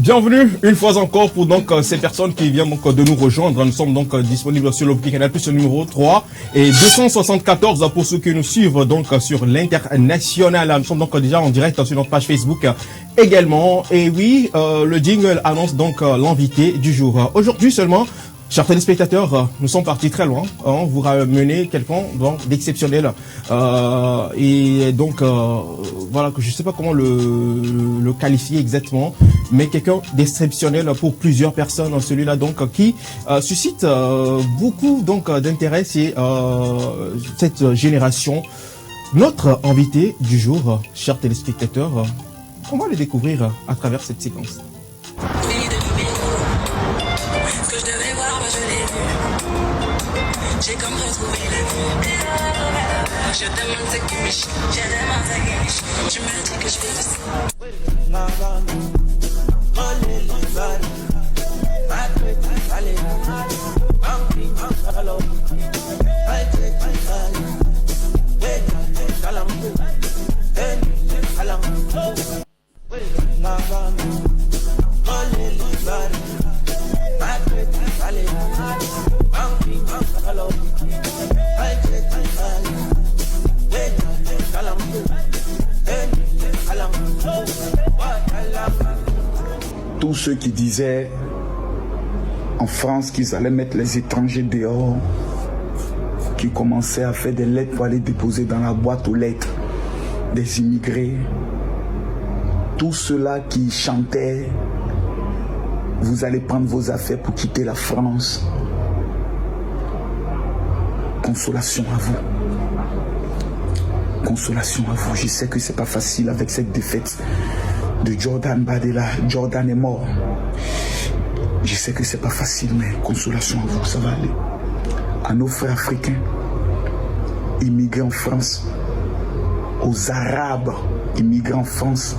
Bienvenue une fois encore pour donc ces personnes qui viennent donc de nous rejoindre. Nous sommes donc disponibles sur le bouquet Canal Plus numéro 3 et 274 pour ceux qui nous suivent donc sur l'international. Nous sommes donc déjà en direct sur notre page Facebook également. Et oui, le jingle annonce donc l'invité du jour. Aujourd'hui seulement, chers téléspectateurs, nous sommes partis très loin. On vous ramener quelqu'un d'exceptionnel. Et donc, voilà, que je ne sais pas comment le qualifier exactement, mais quelqu'un d'exceptionnel pour plusieurs personnes. Celui-là, donc, qui suscite beaucoup donc d'intérêt. C'est cette génération. Notre invité du jour, chers téléspectateurs, on va le découvrir à travers cette séquence. J'ai comme retrouvé la vie. Je demande ce qui me chie, je demande ce qui me chie. Tu me dis que je fais du Tous ceux qui disaient en France qu'ils allaient mettre les étrangers dehors, qui commençaient à faire des lettres pour aller déposer dans la boîte aux lettres des immigrés, tous ceux-là qui chantaient « Vous allez prendre vos affaires pour quitter la France », consolation à vous. Consolation à vous. Je sais que c'est pas facile avec cette défaite de Jordan Bardella. Jordan est mort. Je sais que c'est pas facile, mais consolation à vous, ça va aller. À nos frères africains, immigrés en France, aux Arabes immigrés en France,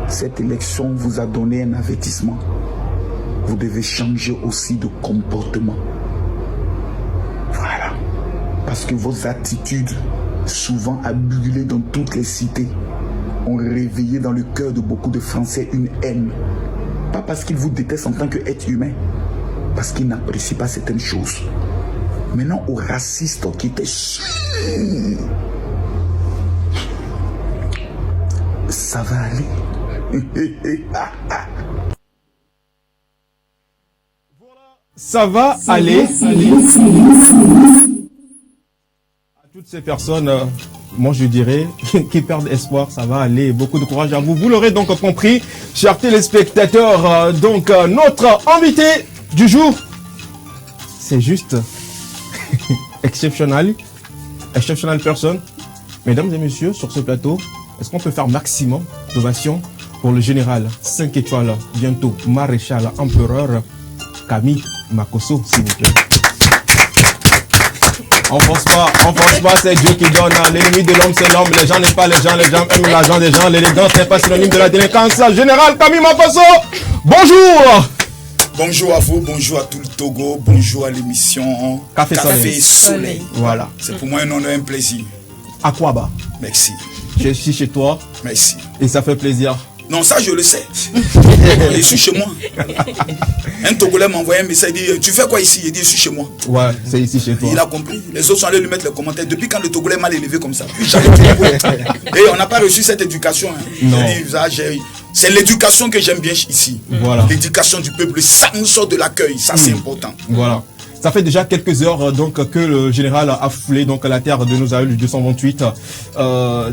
cette élection vous a donné un avertissement. Vous devez changer aussi de comportement. Voilà. Parce que vos attitudes, souvent abulées dans toutes les cités, ont réveillé dans le cœur de beaucoup de Français une haine. Pas parce qu'ils vous détestent en tant qu'être humain, parce qu'ils n'apprécient pas certaines choses. Maintenant, aux racistes qui étaient sûrs, ça va aller. Ça va aller. À toutes ces personnes, moi je dirais, qui perdent espoir, ça va aller. Beaucoup de courage à vous. Vous l'aurez donc compris, chers téléspectateurs. Donc, notre invité du jour, c'est juste exceptionnel. Exceptionnelle personne. Mesdames et messieurs, sur ce plateau, est-ce qu'on peut faire maximum d'ovation pour le général 5 étoiles, bientôt maréchal, empereur, Camille Makosso, s'il vous plaît. On pense pas, c'est Dieu qui donne. L'ennemi de l'homme, c'est l'homme. Les gens n'aiment pas les gens aiment l'argent des gens. L'élégance n'est pas synonyme de la délinquance. Général Camille Makosso, bonjour. Bonjour à vous, bonjour à tout le Togo, bonjour à l'émission Café Soleil. Voilà. C'est pour moi un honneur et un plaisir. Akwaba. Merci. Je suis chez toi. Merci. Et ça fait plaisir. Non, ça je le sais. Je suis chez moi. Un Togolais m'a envoyé un message, il dit, tu fais quoi ici? Il dit, je suis chez moi. Ouais, c'est ici chez toi. Il a compris. Les autres sont allés lui mettre les commentaires. Depuis quand le Togolais m'a élevé comme ça? Et on n'a pas reçu cette éducation. Hein. Non. C'est l'éducation que j'aime bien ici. Voilà. L'éducation du peuple, ça nous sort de l'accueil. Ça, c'est important. Voilà. Ça fait déjà quelques heures donc que le général a foulé donc la terre de nos aïeux du 228.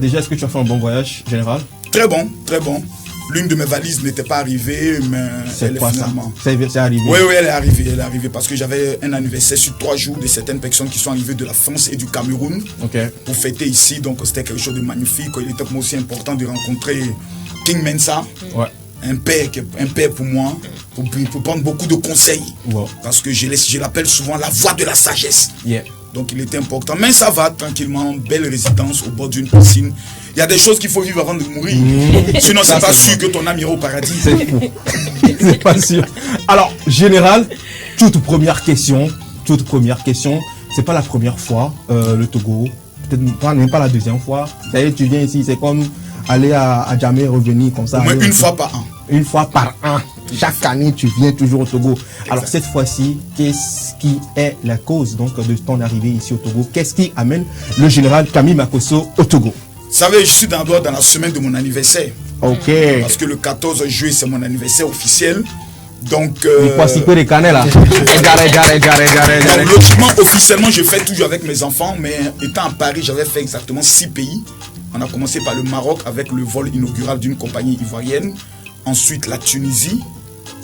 Déjà, est-ce que tu as fait un bon voyage, général? Très bon, très bon. L'une de mes valises n'était pas arrivée, mais c'est quoi finalement ça? C'est arrivé. Oui, elle est arrivée parce que j'avais un anniversaire sur 3 jours de certaines personnes qui sont arrivées de la France et du Cameroun pour fêter ici. Donc c'était quelque chose de magnifique. Il était pour moi aussi important de rencontrer King Mensa. Ouais. Un père pour moi, pour prendre beaucoup de conseils. Wow. Parce que je l'appelle souvent la voix de la sagesse. Yeah. Donc il était important. Mais ça va tranquillement, belle résidence au bord d'une piscine. Il y a des choses qu'il faut vivre avant de mourir. Sinon, c'est pas sûr que ton âme ira au paradis. C'est fou. C'est pas sûr. Alors, général, toute première question. C'est pas la première fois, le Togo. Peut-être même pas la deuxième fois. Ça y est, tu viens ici, c'est comme aller à Djamé, revenir comme ça. Au moins une fois par an. Une fois par an. Chaque année, tu viens toujours au Togo. Exact. Alors cette fois-ci, qu'est-ce qui est la cause donc de ton arrivée ici au Togo? Qu'est-ce qui amène le général Camille Makosso au Togo? Vous savez, je suis d'abord dans la semaine de mon anniversaire. Ok. Parce que le 14 juillet, c'est mon anniversaire officiel. Donc, logiquement, officiellement, je fais toujours avec mes enfants. Mais étant à Paris, j'avais fait exactement 6 pays. On a commencé par le Maroc avec le vol inaugural d'une compagnie ivoirienne. Ensuite, la Tunisie.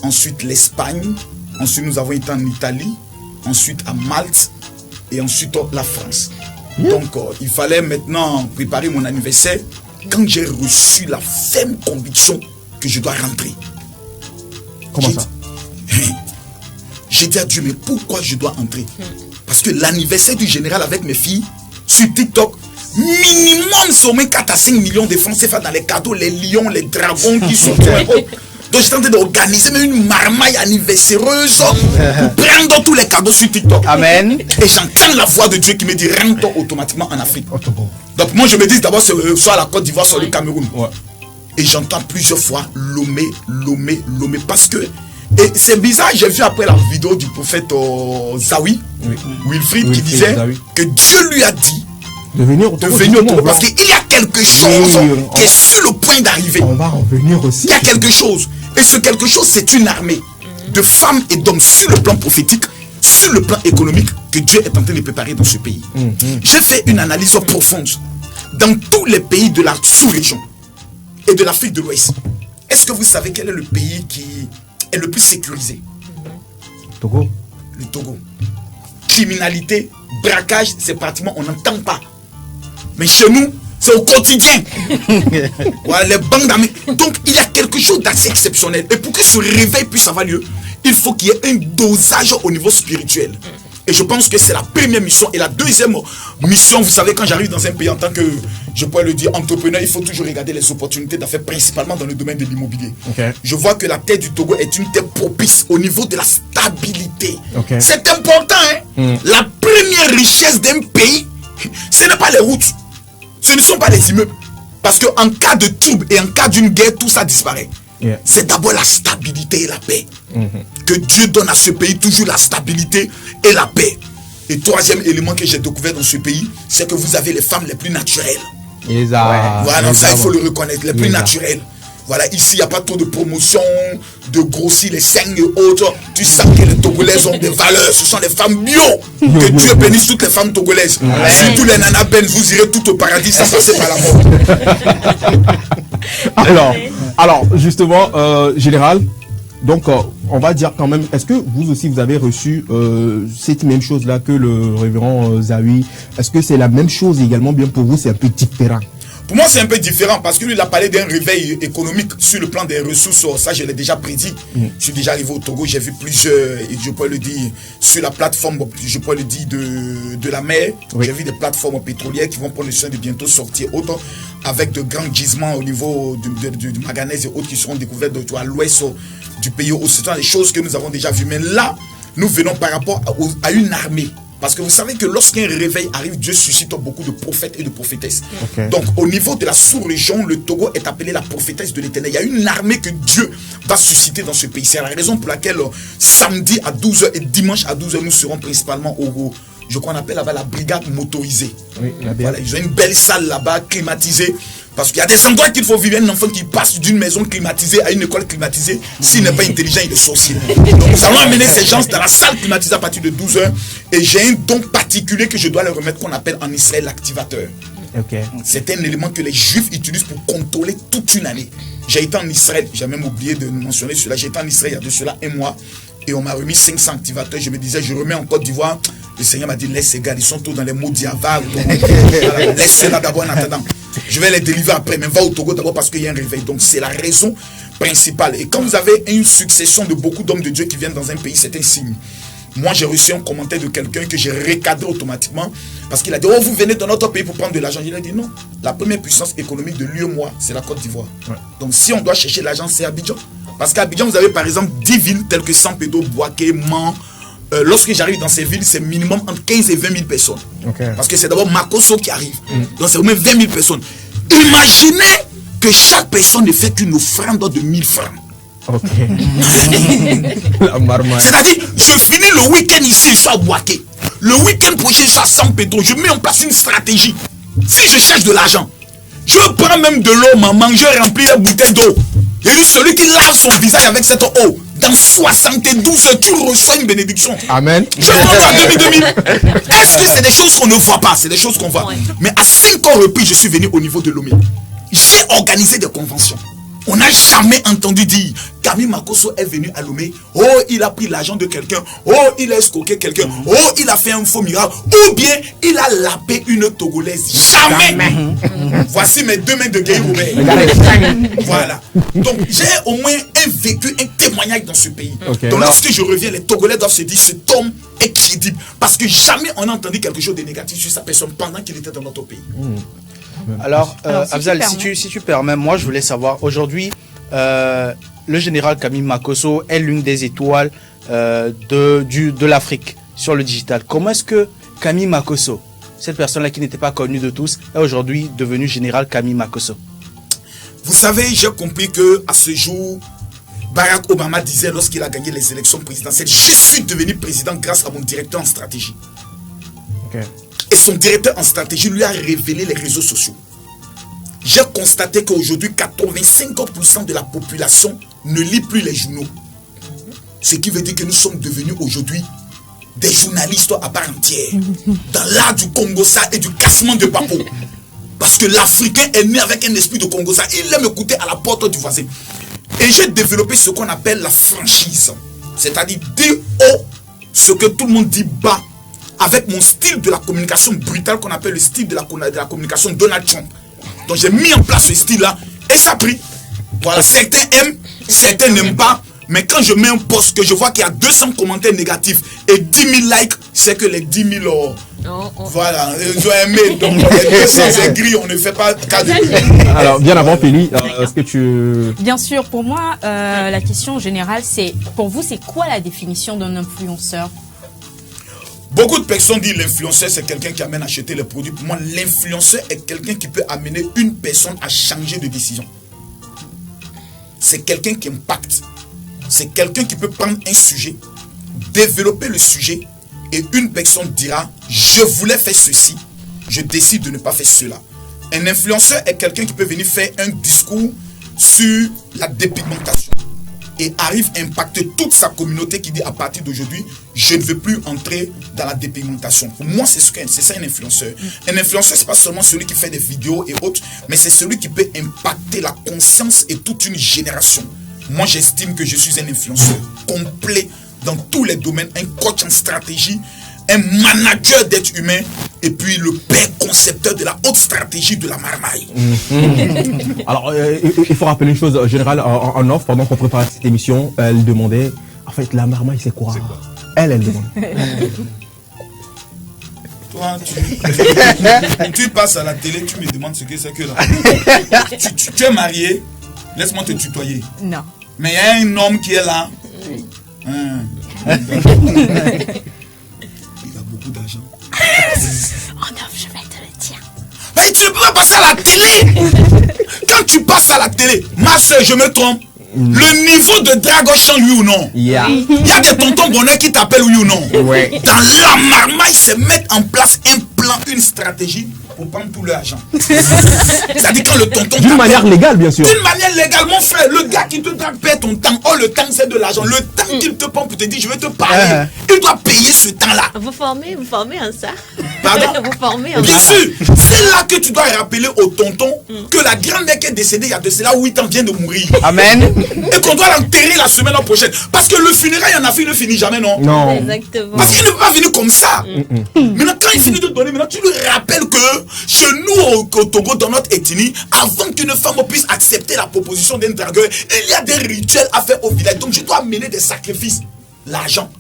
Ensuite, l'Espagne. Ensuite, nous avons été en Italie. Ensuite, à Malte. Et ensuite, la France. Donc, il fallait maintenant préparer mon anniversaire. Quand j'ai reçu la ferme conviction que je dois rentrer. Comment ça? J'ai dit à Dieu, mais pourquoi je dois entrer? Parce que l'anniversaire du général avec mes filles, sur TikTok, minimum, c'est au moins 4 à 5 millions de francs CFA dans les cadeaux, les lions, les dragons qui sont très hauts. Donc j'étais en train d'organiser même une marmaille anniversaireuse pour prendre tous les cadeaux sur TikTok. Amen. Et j'entends la voix de Dieu qui me dit rentre automatiquement en Afrique. Donc moi je me dis d'abord soit la Côte d'Ivoire, soit le Cameroun. Ouais. Et j'entends plusieurs fois Lomé. Parce que, et c'est bizarre, j'ai vu après la vidéo du prophète Zawi, Wilfried, qui disait que Dieu lui a dit de venir au Togo parce qu'il y a quelque chose qui est sur le point d'arriver. On va en venir aussi. Il y a quelque chose. Et ce quelque chose, c'est une armée de femmes et d'hommes sur le plan prophétique, sur le plan économique, que Dieu est en train de préparer dans ce pays. J'ai fait une analyse profonde dans tous les pays de la sous-région et de l'Afrique de l'Ouest. Est-ce que vous savez quel est le pays qui est le plus sécurisé? Togo. Le Togo. Criminalité, braquage, c'est pratiquement, on n'entend pas. Mais chez nous, c'est au quotidien. Voilà, les bandes d'armées. Donc, il y a quelque chose d'assez exceptionnel. Et pour que ce réveil puisse avoir lieu, il faut qu'il y ait un dosage au niveau spirituel. Et je pense que c'est la première mission. Et la deuxième mission, vous savez, quand j'arrive dans un pays en tant que, je pourrais le dire, entrepreneur, il faut toujours regarder les opportunités d'affaires, principalement dans le domaine de l'immobilier. Je vois que la terre du Togo est une terre propice au niveau de la stabilité. C'est important, hein. La première richesse d'un pays, ce n'est pas les routes. Ce ne sont pas les immeubles. Parce qu'en cas de trouble et en cas d'une guerre, tout ça disparaît. C'est d'abord la stabilité et la paix. Que Dieu donne à ce pays toujours la stabilité et la paix. Et troisième élément que j'ai découvert dans ce pays, c'est que vous avez les femmes les plus naturelles. Voilà, ça il faut le reconnaître, les plus naturelles. Voilà, ici il n'y a pas trop de promotion, de grossir les seins et autres. Tu sens que les Togolaises ont des valeurs. Ce sont les femmes bio. Que Dieu bénisse toutes les femmes togolaises. Surtout les nanas Ben, vous irez tout au paradis sans passer par la mort. Alors justement, général, donc on va dire quand même, est-ce que vous aussi vous avez reçu cette même chose là que le révérend Zawi? Est-ce que c'est la même chose également bien pour vous? C'est un peu différent? Pour moi, c'est un peu différent parce que lui, il a parlé d'un réveil économique sur le plan des ressources. Ça, je l'ai déjà prédit. Je suis déjà arrivé au Togo, j'ai vu plusieurs, je peux le dire, sur la plateforme, je peux le dire, de la mer. J'ai vu des plateformes pétrolières qui vont prendre le soin de bientôt sortir autant avec de grands gisements au niveau du manganèse et autres qui seront découverts à l'ouest du pays. Ce sont des choses que nous avons déjà vues. Mais là, nous venons par rapport à une armée. Parce que vous savez que lorsqu'un réveil arrive, Dieu suscite beaucoup de prophètes et de prophétesses. Donc, au niveau de la sous-région, le Togo est appelé la prophétesse de l'Éternel. Il y a une armée que Dieu va susciter dans ce pays. C'est la raison pour laquelle samedi à 12h et dimanche à 12h, nous serons principalement je crois qu'on appelle là-bas la brigade motorisée. Voilà, ils ont une belle salle là-bas, climatisée. Parce qu'il y a des endroits qu'il faut vivre. Un enfant qui passe d'une maison climatisée à une école climatisée, s'il n'est pas intelligent, il est sorcier. Donc nous allons amener ces gens dans la salle climatisée à partir de 12h. Et j'ai un don particulier que je dois leur remettre qu'on appelle en Israël l'activateur. C'est un élément que les Juifs utilisent pour contrôler toute une année. J'ai été en Israël, j'ai même oublié de mentionner cela. J'ai été en Israël il y a de cela un mois. Et on m'a remis 500 activateurs. Je me disais, je remets en Côte d'Ivoire. Le Seigneur m'a dit, laisse ces gars, ils sont tous dans les mots d'Iava. Voilà, laisse cela d'abord en attendant. Je vais les délivrer après, mais va au Togo d'abord parce qu'il y a un réveil. Donc c'est la raison principale. Et quand vous avez une succession de beaucoup d'hommes de Dieu qui viennent dans un pays, c'est un signe. Moi, j'ai reçu un commentaire de quelqu'un que j'ai recadré automatiquement parce qu'il a dit, oh, vous venez dans notre pays pour prendre de l'argent. Il a dit, non, la première puissance économique de l'UEMOA, c'est la Côte d'Ivoire. Donc si on doit chercher l'argent, c'est Abidjan. Parce qu'à Abidjan, vous avez par exemple 10 villes telles que San Pedro, Boaké, Man. Lorsque j'arrive dans ces villes, c'est minimum entre 15 et 20 000 personnes. Parce que c'est d'abord Makosso qui arrive. Donc c'est au moins 20 000 personnes. Imaginez que chaque personne ne fait qu'une offrande de 1000 francs. Ok. La marmaille. C'est-à-dire, je finis le week-end ici, je suis à Bouaké. Le week-end prochain, je suis à San Pedro. Je mets en place une stratégie. Si je cherche de l'argent, je prends même de l'eau, maman, je remplis la bouteille d'eau. Et lui, celui qui lave son visage avec cette eau, dans 72 heures, tu reçois une bénédiction. Amen. Je prends à 2000. Est-ce que c'est des choses qu'on ne voit pas? C'est des choses qu'on voit. Ouais. Mais à 5 ans repris, je suis venu au niveau de Lomé. J'ai organisé des conventions. On n'a jamais entendu dire Camille Makosso est venu à Lomé. Oh, il a pris l'argent de quelqu'un. Oh, il a escroqué quelqu'un. Oh, il a fait un faux miracle. Ou bien il a lapé une Togolaise. Jamais. Voici mes 2 mains de Guy Robert. Voilà. Donc j'ai au moins un vécu, un témoignage dans ce pays. Okay. Donc lorsque je reviens, les Togolais doivent se dire cet homme est crédible. Parce que jamais on a entendu quelque chose de négatif sur sa personne pendant qu'il était dans notre pays. Alors, Afzal, si tu permets, moi je voulais savoir, aujourd'hui, le général Camille Makosso est l'une des étoiles de l'Afrique sur le digital. Comment est-ce que Camille Makosso, cette personne-là qui n'était pas connue de tous, est aujourd'hui devenue général Camille Makosso? Vous savez, j'ai compris que à ce jour, Barack Obama disait lorsqu'il a gagné les élections présidentielles, je suis devenu président grâce à mon directeur en stratégie. Okay. Et son directeur en stratégie lui a révélé les réseaux sociaux. J'ai constaté qu'aujourd'hui, 85% de la population ne lit plus les journaux. Ce qui veut dire que nous sommes devenus aujourd'hui des journalistes à part entière. Dans l'art du Congossa et du cassement de papeau. Parce que l'Africain est né avec un esprit de Congossa. Il aime écouter à la porte du voisin. Et j'ai développé ce qu'on appelle la franchise. C'est-à-dire dire haut ce que tout le monde dit bas. Avec mon style de la communication brutale qu'on appelle le style de la communication Donald Trump. Donc j'ai mis en place ce style-là et ça a pris. Voilà, certains aiment, certains n'aiment pas. Mais quand je mets un post que je vois qu'il y a 200 commentaires négatifs et 10 000 likes, c'est que les 10 000... Voilà, ils ont aimé. Donc les 200 aigris, on ne fait pas cas de... Alors, bien avant, Péli, est-ce que tu... Bien sûr, pour moi, la question générale, c'est... Pour vous, c'est quoi la définition d'un influenceur ? Beaucoup de personnes disent l'influenceur c'est quelqu'un qui amène à acheter les produits. Pour moi, l'influenceur est quelqu'un qui peut amener une personne à changer de décision. C'est quelqu'un qui impacte. C'est quelqu'un qui peut prendre un sujet, développer le sujet et une personne dira je voulais faire ceci, je décide de ne pas faire cela. Un influenceur est quelqu'un qui peut venir faire un discours sur la dépigmentation et arrive à impacter toute sa communauté qui dit à partir d'aujourd'hui, je ne veux plus entrer dans la dépigmentation. Pour moi, c'est ça un influenceur. Un influenceur, ce n'est pas seulement celui qui fait des vidéos et autres, mais c'est celui qui peut impacter la conscience et toute une génération. Moi, j'estime que je suis un influenceur complet dans tous les domaines, un coach en stratégie, un manager d'être humain et puis le père concepteur de la haute stratégie de la marmaille. Alors, il faut rappeler une chose générale en off, pendant qu'on préparait cette émission, elle demandait, en fait, la marmaille, c'est quoi? Elle demande. Toi, tu passes à la télé, tu me demandes ce que c'est que là. Tu es marié, laisse-moi te tutoyer. Non. Mais il y a un homme qui est là. Il a beaucoup d'argent. Oh non, je vais te le dire. Mais tu ne peux pas passer à la télé. Quand tu passes à la télé, ma soeur, je me trompe. Le niveau de dragon change, oui ou non? Il y a des tontons bonheur qui t'appellent, oui ou non? Ouais. Dans la marmaille, c'est mettre en place un plan, une stratégie pour prendre tout l'argent. C'est-à-dire quand le tonton... D'une manière légale, bien sûr. D'une manière légale, mon frère. Le gars qui te drague perd ton temps. Oh, le temps, c'est de l'argent. Le temps qu'il te prend pour te dire, je vais te parler. Il doit payer ce temps-là. Vous formez en ça. Pardon? Vous formez en ça. Bien sûr. C'est là que tu dois rappeler au tonton que la grand-mère qui est décédée il y a de cela 8 ans vient de mourir. Amen. Et qu'on doit l'enterrer la semaine prochaine. Parce que le funérail en Afrique ne finit jamais, non? Non. Exactement. Parce qu'il ne peut pas finir comme ça. Maintenant, quand il finit de donner, maintenant, tu lui rappelles que chez nous, au Togo, dans notre ethnie, avant qu'une femme puisse accepter la proposition d'un dragueur, il y a des rituels à faire au village. Donc, je dois amener des sacrifices. L'argent.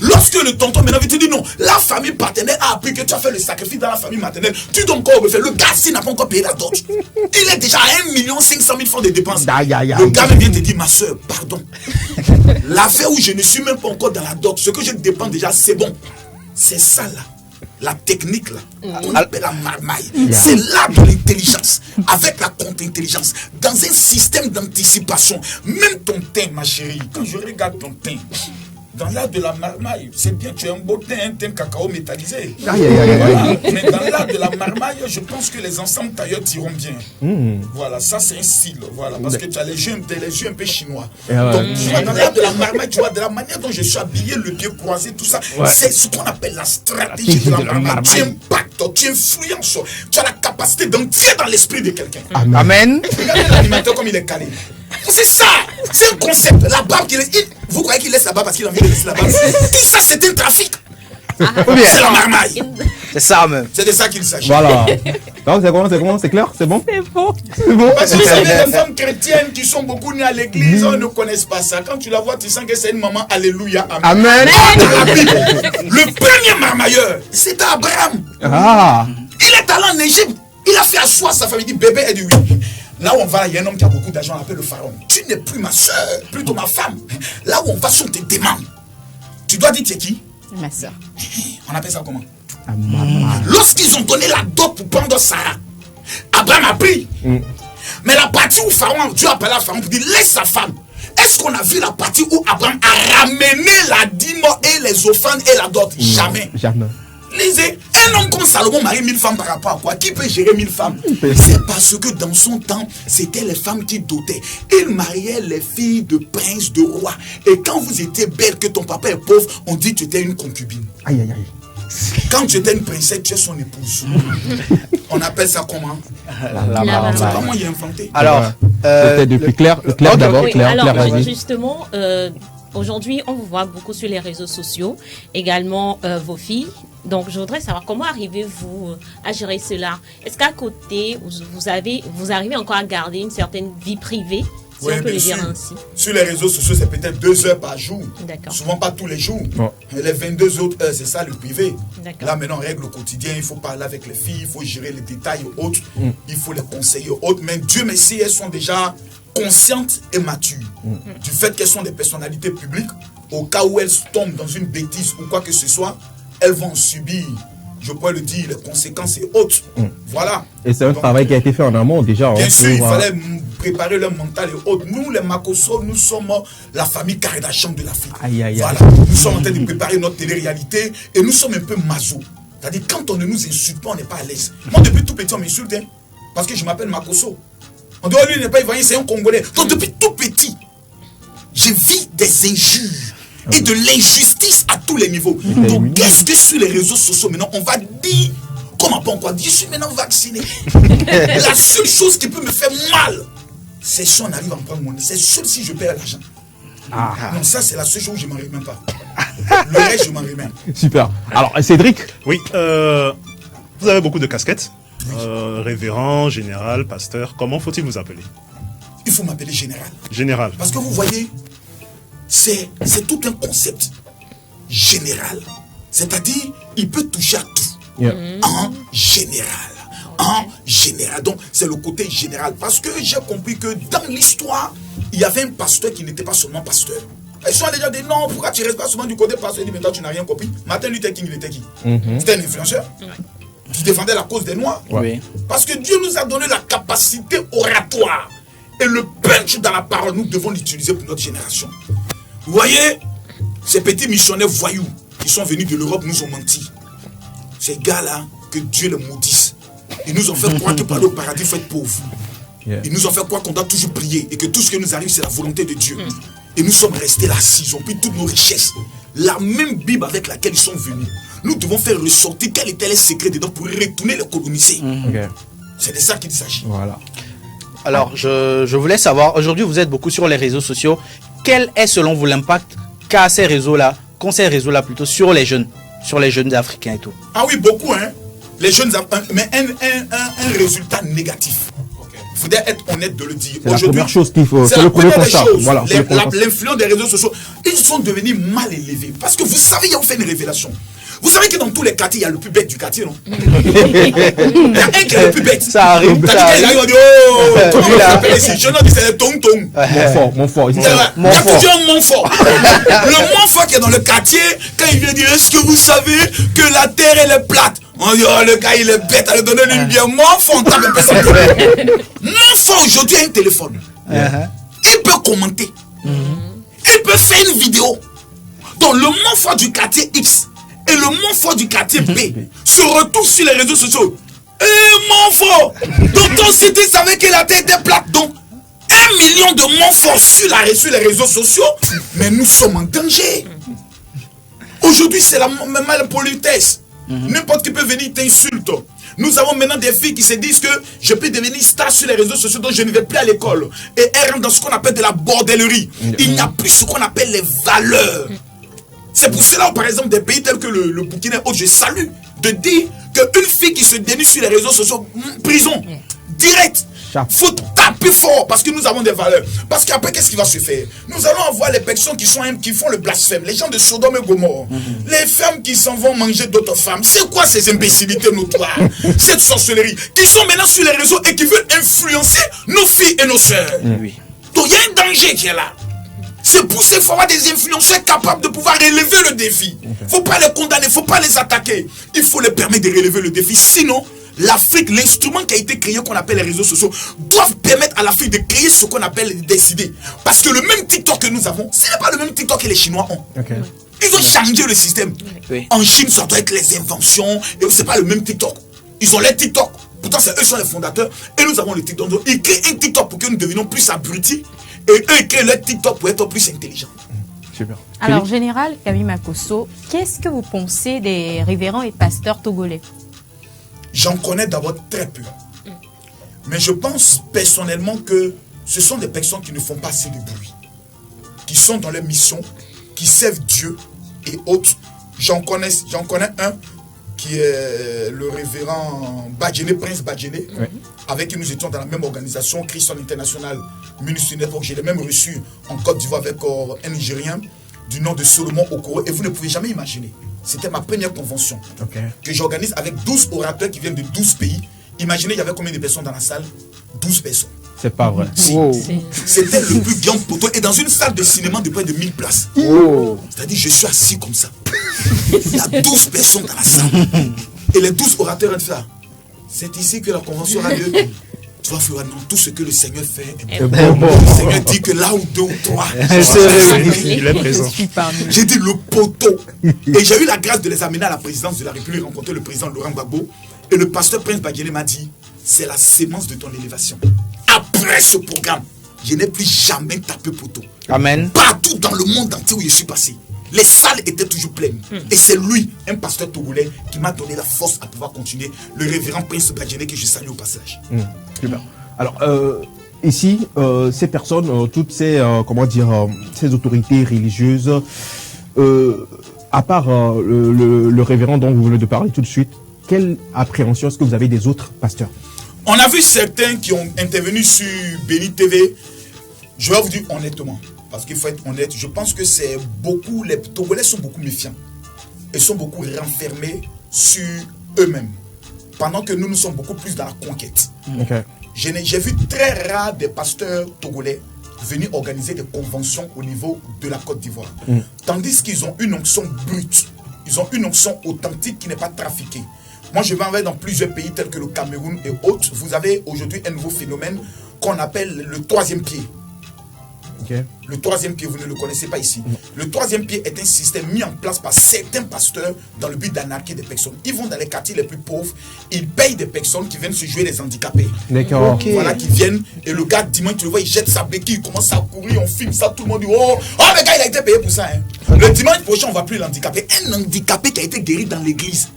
Lorsque le tonton maintenant te dit non, la famille partenaire a appris que tu as fait le sacrifice dans la famille maternelle, tu dois encore refaire. Le gars, s'il n'a pas encore payé la dot, il est déjà à 1 500 000 francs de dépenses. Le gars vient te dire, ma soeur, pardon. L'affaire où je ne suis même pas encore dans la dot, ce que je dépense déjà, c'est bon. C'est ça là. la technique là, qu'on appelle la marmaille, c'est l'art de l'intelligence, avec la contre-intelligence, dans un système d'anticipation. Même ton teint, ma chérie, quand je regarde ton teint, dans l'art de la marmaille, c'est bien, tu as un beau teint, un teint cacao métallisé. Voilà. Mais dans l'art de la marmaille, je pense que les ensembles tailleurs tireront bien. Voilà, ça c'est un style. Voilà, parce que tu as les yeux un peu chinois. Donc, tu vois, dans l'art de la marmaille, tu vois, de la manière dont je suis habillé, le pied croisé, tout ça, c'est ce qu'on appelle la stratégie de la marmaille. Tu impactes, tu influences, tu as la capacité d'entrer dans l'esprit de quelqu'un. Amen. Regardez l'animateur comme il est calé. C'est ça, c'est un concept. La barbe qu'il laisse, vous croyez qu'il laisse la barbe parce qu'il a envie de laisser la barbe? Tout ça, c'est un trafic. C'est la marmaille. C'est ça même. C'est de ça qu'il s'agit. Voilà. Non, c'est comment? C'est clair? C'est bon? C'est bon. C'est bon? Parce que vous savez, les femmes chrétiennes qui sont beaucoup nées à l'église, on ne connaissent pas ça. Quand tu la vois, tu sens que c'est une maman. Alléluia. Amen. Amen. Dans la Bible, le premier marmailleur, c'est Abraham. Ah. Il est allé en Égypte. Il a fait asseoir sa famille. Il dit, bébé, elle dit oui. Là où on va, il y a un homme qui a beaucoup d'argent, on l'appelle le pharaon. Tu n'es plus ma soeur, plutôt ma femme. Là où on va, sont tes demandes. Tu dois dire, tu es qui? Ma soeur. On appelle ça comment? Lorsqu'ils ont donné la dot pour prendre Sarah, Abraham a pris. Mais la partie où Pharaon, Dieu appelle à Pharaon pour dire, laisse sa femme. Est-ce qu'on a vu la partie où Abraham a ramené la dîme et les offrandes et la dot? Jamais. Jamais. Lisez, un homme comme Salomon marie 1000 femmes par rapport à quoi? Qui peut gérer 1000 femmes? C'est parce que dans son temps, c'était les femmes qui dotaient. Il mariait les filles de princes, de rois. Et quand vous étiez belle, que ton papa est pauvre, on dit que tu étais une concubine. Aïe, aïe, aïe. Quand tu étais une princesse, tu es son épouse. On appelle ça comment? La marmaille. C'est pas moi qui ai inventé. Alors, C'était depuis Claire. Claire d'abord. Oui, Claire, alors vas-y. justement, aujourd'hui, on vous voit beaucoup sur les réseaux sociaux, également vos filles. Donc, je voudrais savoir comment arrivez-vous à gérer cela. Est-ce qu'à côté, vous arrivez encore à garder une certaine vie privée, si Oui, on peut le bien dire sûr. ainsi? Sur les réseaux sociaux, c'est peut-être 2 heures par jour. D'accord. Souvent pas tous les jours. Bon. Et les 22 autres heures, c'est ça le privé. D'accord. Là maintenant, on règle au quotidien, il faut parler avec les filles, il faut gérer les détails autres, il faut les conseiller autres. Mais Dieu merci, elles sont déjà conscientes et matures. Du fait qu'elles sont des personnalités publiques, au cas où elles tombent dans une bêtise ou quoi que ce soit, elles vont subir, je pourrais le dire, les conséquences et autres. Voilà. Et c'est un travail qui a été fait en amont déjà. Bien sûr, il fallait préparer leur mental et autres. Nous, les Makosso, nous sommes la famille Kardashian de l'Afrique. Aïe, aïe, aïe. Voilà. Nous sommes en train de préparer notre télé-réalité et nous sommes un peu maso. C'est-à-dire, quand on ne nous insulte pas, on n'est pas à l'aise. Moi, depuis tout petit, on m'insulte, hein, parce que je m'appelle Makosso. On dit, oh, lui, il n'est pas ivoirien, c'est un Congolais. Donc, depuis tout petit, je vis des injures et de l'injustice à tous les niveaux. Donc, qu'est-ce que sur les réseaux sociaux, maintenant, on va dire, comment pas encore dire, je suis maintenant vacciné. La seule chose qui peut me faire mal, c'est si on arrive à me prendre mon nez. C'est seul si je perds l'argent. Donc, ça, c'est la seule chose où je ne m'en remets même pas. Le reste, je m'en remets. Super. Alors, Cédric. Oui, vous avez beaucoup de casquettes. Révérend, général, pasteur. Comment faut-il vous appeler? Il faut m'appeler général. Général. Parce que vous voyez, c'est tout un concept général. C'est-à-dire, il peut toucher à tout. En général. En général. Donc, c'est le côté général. Parce que j'ai compris que dans l'histoire, il y avait un pasteur qui n'était pas seulement pasteur. Ils sont déjà dit non, pourquoi tu restes pas souvent du côté pasteur? Il dit, mais toi, tu n'as rien compris. Martin Luther King, il était qui? C'était un influenceur qui défendait la cause des Noirs. Oui. Parce que Dieu nous a donné la capacité oratoire. Et le punch dans la parole, nous devons l'utiliser pour notre génération. Vous voyez, ces petits missionnaires voyous qui sont venus de l'Europe nous ont menti. Ces gars-là, que Dieu les maudisse. Ils nous ont fait croire que pour aller au paradis, il faut être pauvre. Ils nous ont fait croire qu'on doit toujours prier et que tout ce qui nous arrive, c'est la volonté de Dieu. Et nous sommes restés là assis, ils ont pris toutes nos richesses. La même Bible avec laquelle ils sont venus. Nous devons faire ressortir quel était les secrets dedans pour retourner les coloniser. C'est de ça qu'il s'agit. Voilà. Alors, je voulais savoir, aujourd'hui vous êtes beaucoup sur les réseaux sociaux. Quel est selon vous l'impact qu'ont ces réseaux-là plutôt sur les jeunes africains et tout? Ah oui, beaucoup, hein. Les jeunes, mais un résultat négatif. Il faudrait être honnête de le dire. C'est la première chose qu'il faut. C'est le premier constat. Voilà. L'influence des réseaux sociaux, ils sont devenus mal élevés. Parce que vous savez, il y a fait une révélation. Vous savez que dans tous les quartiers, il y a le plus bête du quartier, non? Il y a un qui est le plus bête. Ça arrive. Ça arrive, on dit, oh, comment vous appelez ici? Je ne dis c'est le tong-tong. Mon fort. Il y a plusieurs Montfort. Le Montfort qui est dans le quartier, quand il vient dire, est-ce que vous savez que la terre, elle est plate? On dit, oh, le gars, il est bête, à lui donner une bière. Montfort, on tape un peu ça. Montfort, aujourd'hui, a un téléphone. Il peut commenter. Il peut faire une vidéo. Donc, le Montfort du quartier X et le Montfort du quartier B se retrouvent sur les réseaux sociaux. Montfort! Donc, ton cité savait que la terre était plate. Donc, 1 million de Montfort sur les réseaux sociaux. Mais nous sommes en danger. Aujourd'hui, c'est la malpolitesse. N'importe qui peut venir t'insulte. Nous avons maintenant des filles qui se disent que je peux devenir star sur les réseaux sociaux, donc je ne vais plus à l'école. Et elles rentrent dans ce qu'on appelle de la bordellerie. Il n'y a plus ce qu'on appelle les valeurs. C'est pour cela, par exemple, des pays tels que le Burkina et autres, je salue de dire qu'une fille qui se dénude sur les réseaux sociaux, prison, direct. Faut taper fort parce que nous avons des valeurs. Parce qu'après, qu'est-ce qui va se faire? Nous allons avoir les personnes qui font le blasphème, les gens de Sodome et Gomorrhe, les femmes qui s'en vont manger d'autres femmes. C'est quoi ces imbécilités notoires? Cette sorcellerie qui sont maintenant sur les réseaux et qui veulent influencer nos filles et nos sœurs. Donc il y a un danger qui est là. C'est pour ça qu'il faut avoir des influenceurs capables de pouvoir relever le défi. Il ne faut pas les condamner, il ne faut pas les attaquer. Il faut les permettre de relever le défi. Sinon, l'Afrique, l'instrument qui a été créé, qu'on appelle les réseaux sociaux, doivent permettre à l'Afrique de créer ce qu'on appelle des idées. Parce que le même TikTok que nous avons, ce n'est pas le même TikTok que les Chinois ont. Ils ont changé le système. En Chine, ça doit être les inventions. Et ce n'est pas le même TikTok. Ils ont les TikTok. Pourtant, c'est eux qui sont les fondateurs. Et nous avons le TikTok. Donc, ils créent un TikTok pour que nous devenions plus abrutis. Et eux, ils créent leur TikTok pour être plus intelligents. Super. Alors, Général Kami Makosso, qu'est-ce que vous pensez des révérends et pasteurs togolais? J'en connais d'abord très peu. Mais je pense personnellement que ce sont des personnes qui ne font pas assez de bruit. Qui sont dans leur mission, qui servent Dieu et autres. J'en connais un qui est le révérend Badjene, Prince Badjene, avec qui nous étions dans la même organisation, Christian International Ministry Network. Je l'ai même reçu en Côte d'Ivoire avec un Nigérien du nom de Solomon Okoro. Et vous ne pouvez jamais imaginer. C'était ma première convention que j'organise avec 12 orateurs qui viennent de 12 pays. Imaginez, il y avait combien de personnes dans la salle? 12 personnes. C'est pas vrai. C'était le plus grand poteau. Et dans une salle de cinéma de près de 1000 places. C'est-à-dire, je suis assis comme ça. Il y a 12 personnes dans la salle. Et les 12 orateurs ont fait ça. C'est ici que la convention a lieu. Tu vas faire non, tout ce que le Seigneur fait. Le Seigneur dit que là où 2 ou 3, il est présent. J'ai dit le poteau. Et j'ai eu la grâce de les amener à la présidence de la République, rencontrer le président Laurent Gbagbo. Et le pasteur Prince Badjene m'a dit, c'est la sémence de ton élévation. Après ce programme, je n'ai plus jamais tapé poteau. Amen. Partout dans le monde entier où je suis passé, les salles étaient toujours pleines. Et c'est lui, un pasteur togolais, qui m'a donné la force à pouvoir continuer. Le révérend Prince Badjene que je salue au passage. Super. Alors, ici, ces personnes, toutes ces, ces autorités religieuses, à part le révérend dont vous venez de parler tout de suite, quelle appréhension est-ce que vous avez des autres pasteurs? On a vu certains qui ont intervenu sur Béni TV. Je vais vous dire honnêtement, parce qu'il faut être honnête, je pense que c'est beaucoup, les Togolais sont beaucoup méfiants. Ils sont beaucoup renfermés sur eux-mêmes. Pendant que nous sommes beaucoup plus dans la conquête. J'ai vu très rare des pasteurs togolais venir organiser des conventions au niveau de la Côte d'Ivoire. Tandis qu'ils ont une onction brute. Ils ont une onction authentique qui n'est pas trafiquée. Moi, je vais en voir dans plusieurs pays tels que le Cameroun et autres. Vous avez aujourd'hui un nouveau phénomène qu'on appelle le troisième pied. Le troisième pied, vous ne le connaissez pas ici. Le troisième pied est un système mis en place par certains pasteurs dans le but d'anarquer des personnes. Ils vont dans les quartiers les plus pauvres, ils payent des personnes qui viennent se jouer les handicapés. Voilà, qui viennent, et le gars, dimanche, tu le vois, il jette sa béquille, il commence à courir, on filme ça, tout le monde dit, oh, le gars, il a été payé pour ça. Le dimanche prochain, on ne va plus l'handicaper. Un handicapé qui a été guéri dans l'église,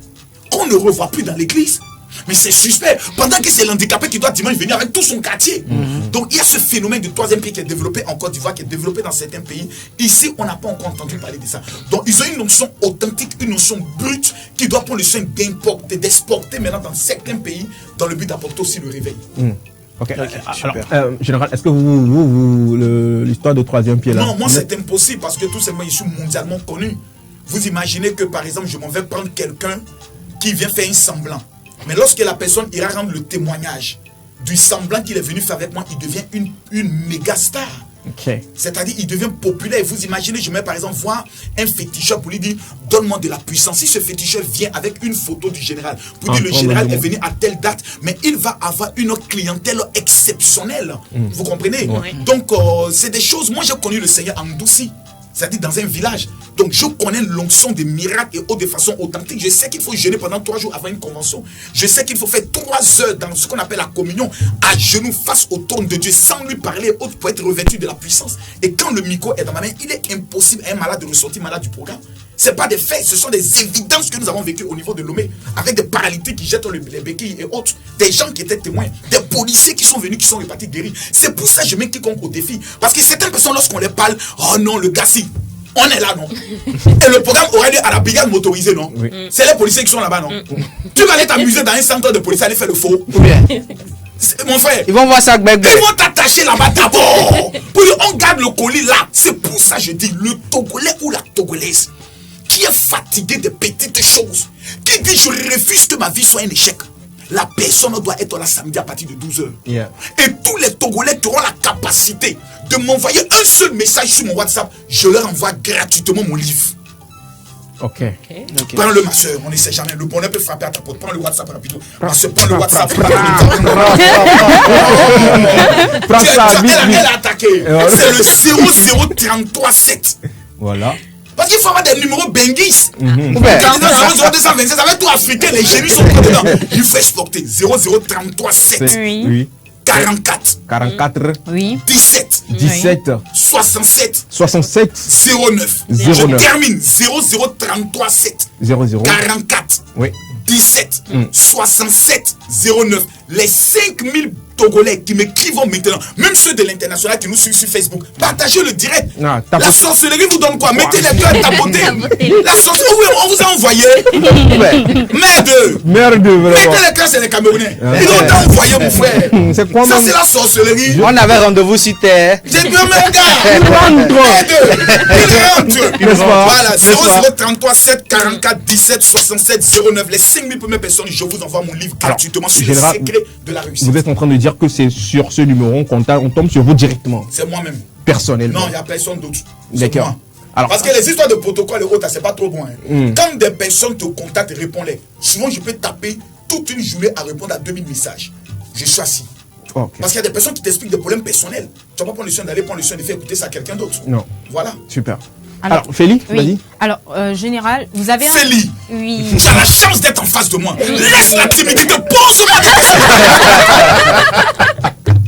qu'on ne revoit plus dans l'église. Mais c'est suspect. Pendant que c'est l'handicapé qui doit dimanche venir avec tout son quartier. Donc il y a ce phénomène de troisième pied qui est développé en Côte d'Ivoire, qui est développé dans certains pays. Ici, on n'a pas encore entendu parler de ça. Donc ils ont une notion authentique, une notion brute qui doit prendre le soin d'importer, d'exporter maintenant dans certains pays dans le but d'apporter aussi le réveil. Alors, Général, est-ce que l'histoire de troisième pied là? Non, moi c'est impossible parce que tout simplement je suis mondialement connu. Vous imaginez que, par exemple, je m'en vais prendre quelqu'un qui vient faire un semblant. Mais lorsque la personne ira rendre le témoignage du semblant qu'il est venu faire avec moi, il devient une méga star. Okay. C'est-à-dire, il devient populaire. Vous imaginez, je vais par exemple voir un féticheur pour lui dire, donne-moi de la puissance. Si ce féticheur vient avec une photo du général, pour dire le général est venu à telle date, mais il va avoir une clientèle exceptionnelle. Vous comprenez? Donc, c'est des choses. Moi, j'ai connu le Seigneur en Doussi, c'est-à-dire dans un village. Donc, je connais l'onction des miracles et autres de façon authentique. Je sais qu'il faut jeûner pendant 3 jours avant une convention. Je sais qu'il faut faire 3 heures dans ce qu'on appelle la communion, à genoux face au trône de Dieu, sans lui parler autre pour être revêtu de la puissance. Et quand le micro est dans ma main, il est impossible à un malade de ressortir malade du programme. Ce n'est pas des faits, ce sont des évidences que nous avons vécues au niveau de Lomé, avec des paralytiques qui jettent les béquilles et autres, des gens qui étaient témoins, des policiers qui sont venus, qui sont repartis guéris. C'est pour ça que je mets quiconque au défi. Parce que certaines personnes, lorsqu'on les parle, oh non, le gars, si. On est là, non? Et le programme aurait lieu à la brigade motorisée, non? Oui. C'est les policiers qui sont là-bas, non? Tu vas aller t'amuser dans un centre de police, aller faire le faux. Mon frère, ils vont voir ça. Ils vont t'attacher là-bas d'abord. Pour dire, on garde le colis là. C'est pour ça que je dis, le Togolais ou la Togolaise qui est fatigué de petites choses, qui dit, je refuse que ma vie soit un échec. La personne doit être là samedi à partir de 12h. Yeah. Et tous les Togolais qui auront la capacité de m'envoyer un seul message sur mon WhatsApp, je leur envoie gratuitement mon livre. Ok. Prends-le, ma soeur, on ne sait jamais. Le bonheur peut frapper à ta porte. Prends le WhatsApp rapidement. Ma soeur, prends le WhatsApp. Prends ça, vite. Elle a attaqué. C'est le 00337. Voilà. Parce qu'il faut avoir des numéros benguis. Candidat 00227, avec tout africain, les génies sont dedans. Il faut exporter 00337. Oui. 44. 44. Oui. 17. 17. 67. 67. 09. 09. Je termine. 00337. 00. 44. Oui. 17. 67. 09. Les 5000 Togolais qui m'écrivent maintenant, même ceux de l'international qui nous suivent sur Facebook, partagez le direct. La sorcellerie vous donne quoi? Mettez les deux à tapoter. La sorcellerie, oui, on vous a envoyé. Merde. Vraiment. Mettez les cœurs, c'est les Camerounais. Ils ont envoyé, mon frère. C'est quoi, ça, c'est la sorcellerie. On avait rendez-vous sur terre. J'ai dit, mon gars. Il rentre. Voilà, 0033 7 44 17 67 09. Les 5000 premières personnes, je vous envoie mon livre gratuitement sur les secrets de la réussite. Vous êtes en train de dire que c'est sur ce numéro qu'on tombe sur vous directement. C'est moi-même. Personnellement. Non, il n'y a personne d'autre. D'accord. Alors, parce que les histoires de protocole et autres, c'est pas trop bon. Quand des personnes te contactent, réponds-les. Souvent, je peux taper toute une journée à répondre à 2000 messages. Je suis assis. Okay. Parce qu'il y a des personnes qui t'expliquent des problèmes personnels. Tu vas pas prendre le soin d'aller prendre le soin de faire écouter ça à quelqu'un d'autre. Non. Voilà. Super. Alors Féli, oui. Vas-y. Alors, général, vous avez... Féli, oui. Tu as la chance d'être en face de moi. Oui. Laisse la timidité, pose-moi des questions.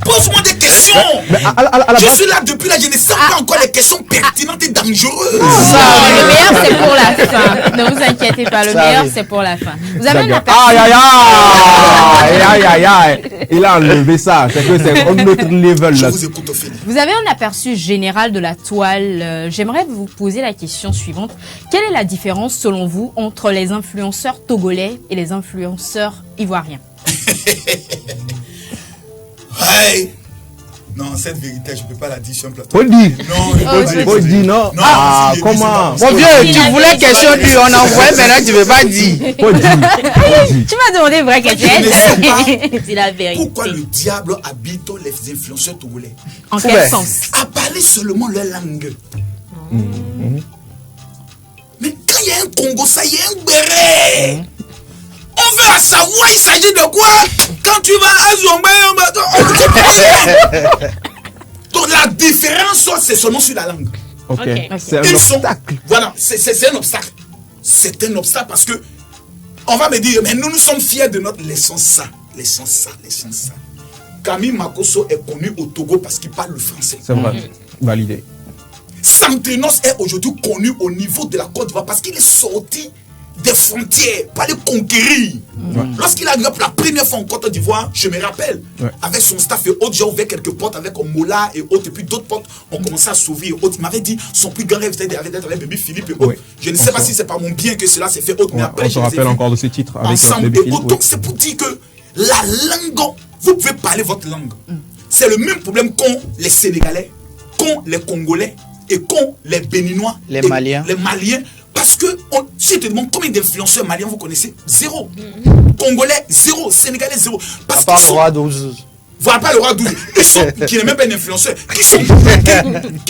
Pose-moi des questions. Je suis là depuis là, je ne sais pas encore les questions pertinentes et dangereuses. Le meilleur, c'est pour la fin. Ne vous inquiétez pas, le meilleur, c'est pour la fin. Vous avez un aperçu... Aïe. Il a enlevé ça. C'est que c'est un autre level. Je vous écoute, Ophélie. Vous avez un aperçu général de la toile. J'aimerais vous poser la question suivante. Quelle est la différence, selon vous, entre les influenceurs togolais et les influenceurs ivoiriens? Hey. Non, cette vérité, je ne peux pas la dire sur un plateau. Faut le dire. Non, faut le dire, non. Ah, comment? Mon vieux, tu voulais question lui, on envoie, maintenant tu ne veux pas dire. Faut le dire. Tu m'as demandé une vraie question. C'est la vérité. Pourquoi le diable habite les influenceurs togolais? En quel sens? À parler seulement leur langue. Mais quand il y a un Congo, ça y est, un béret. On veut savoir, il s'agit de quoi? Quand tu vas à Zomba, donc la différence, c'est seulement sur la langue. Okay. C'est un obstacle. Voilà, c'est un obstacle. C'est un obstacle parce que on va me dire, mais nous sommes fiers de notre leçon ça. Camille Makosso est connu au Togo parce qu'il parle le français. C'est vrai, validé. Santrinos est aujourd'hui connu au niveau de la Côte d'Ivoire parce qu'il est sorti des frontières, pas les conquérir. Lorsqu'il arrive pour la première fois en Côte d'Ivoire, je me rappelle, avec son staff et autres, j'ai ouvert quelques portes avec Mola et autres, et puis d'autres portes ont commencé à s'ouvrir et autres. Il m'avait dit, son plus grand rêve c'était d'être avec Bébé Philippe et autres. Je ne sais pas si c'est par mon bien que cela s'est fait autre, mais après, on se rappelle encore de ces titres avec Bébé Philippe. Donc c'est pour dire que la langue, vous pouvez parler votre langue. C'est le même problème qu'ont les Sénégalais, qu'ont les Congolais et qu'ont les Béninois, les Maliens. Parce Parce que si je te demande combien d'influenceurs maliens vous connaissez, 0. Congolais, 0. Sénégalais, 0. Parce À part le roi 12. Voilà pas le roi 12. Qui n'est même pas un influenceur. Qui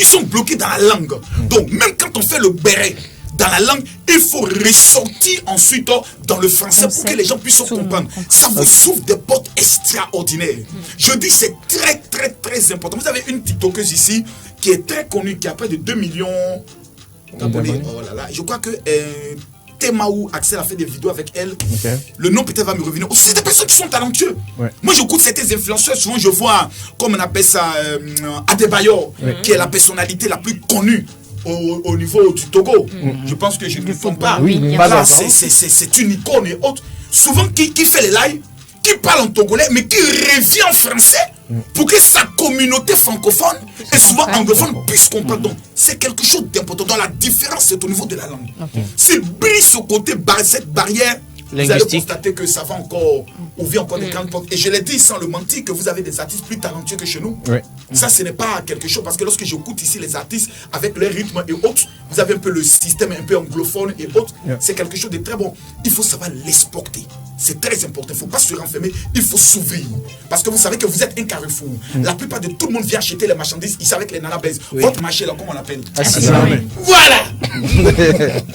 sont bloqués dans la langue. Donc, même quand on fait le béret dans la langue, il faut ressortir ensuite dans le français pour que les gens puissent comprendre. Ça vous s'ouvre des portes extraordinaires. Je dis c'est très très très important. Vous avez une TikTokeuse ici qui est très connue, qui a près de 2 millions d'abonnés. Oh là là. Je crois que Temaou Axel a fait des vidéos avec elle. Le nom peut-être va me revenir. Aussi, c'est des personnes qui sont talentueuses. Moi, j'écoute certains influenceurs. Souvent, je vois, comme on appelle ça, Adebayor, qui est la personnalité la plus connue au niveau du Togo. Je pense que je ne me trompe pas. C'est une icône et autres. Souvent, qui fait les lives, qui parle en togolais, mais qui revient en français pour que sa communauté francophone et souvent anglophone puisse comprendre. Donc, c'est quelque chose d'important. Donc, la différence, c'est au niveau de la langue. S'il brise au côté cette barrière, vous allez constater que ça va encore ouvrir encore des grandes portes. Et je l'ai dit sans le mentir que vous avez des artistes plus talentueux que chez nous. Ça, ce n'est pas quelque chose, parce que lorsque j'écoute ici les artistes avec leur rythme et autres, vous avez un peu le système un peu anglophone et autres. C'est quelque chose de très bon. Il faut savoir l'exporter. C'est très important. Il ne faut pas se renfermer, il faut s'ouvrir. Parce que vous savez que vous êtes un carrefour. La plupart de tout le monde vient acheter les marchandises ici avec les nanabaises. Votre marché, là, comment on l'appelle? Voilà.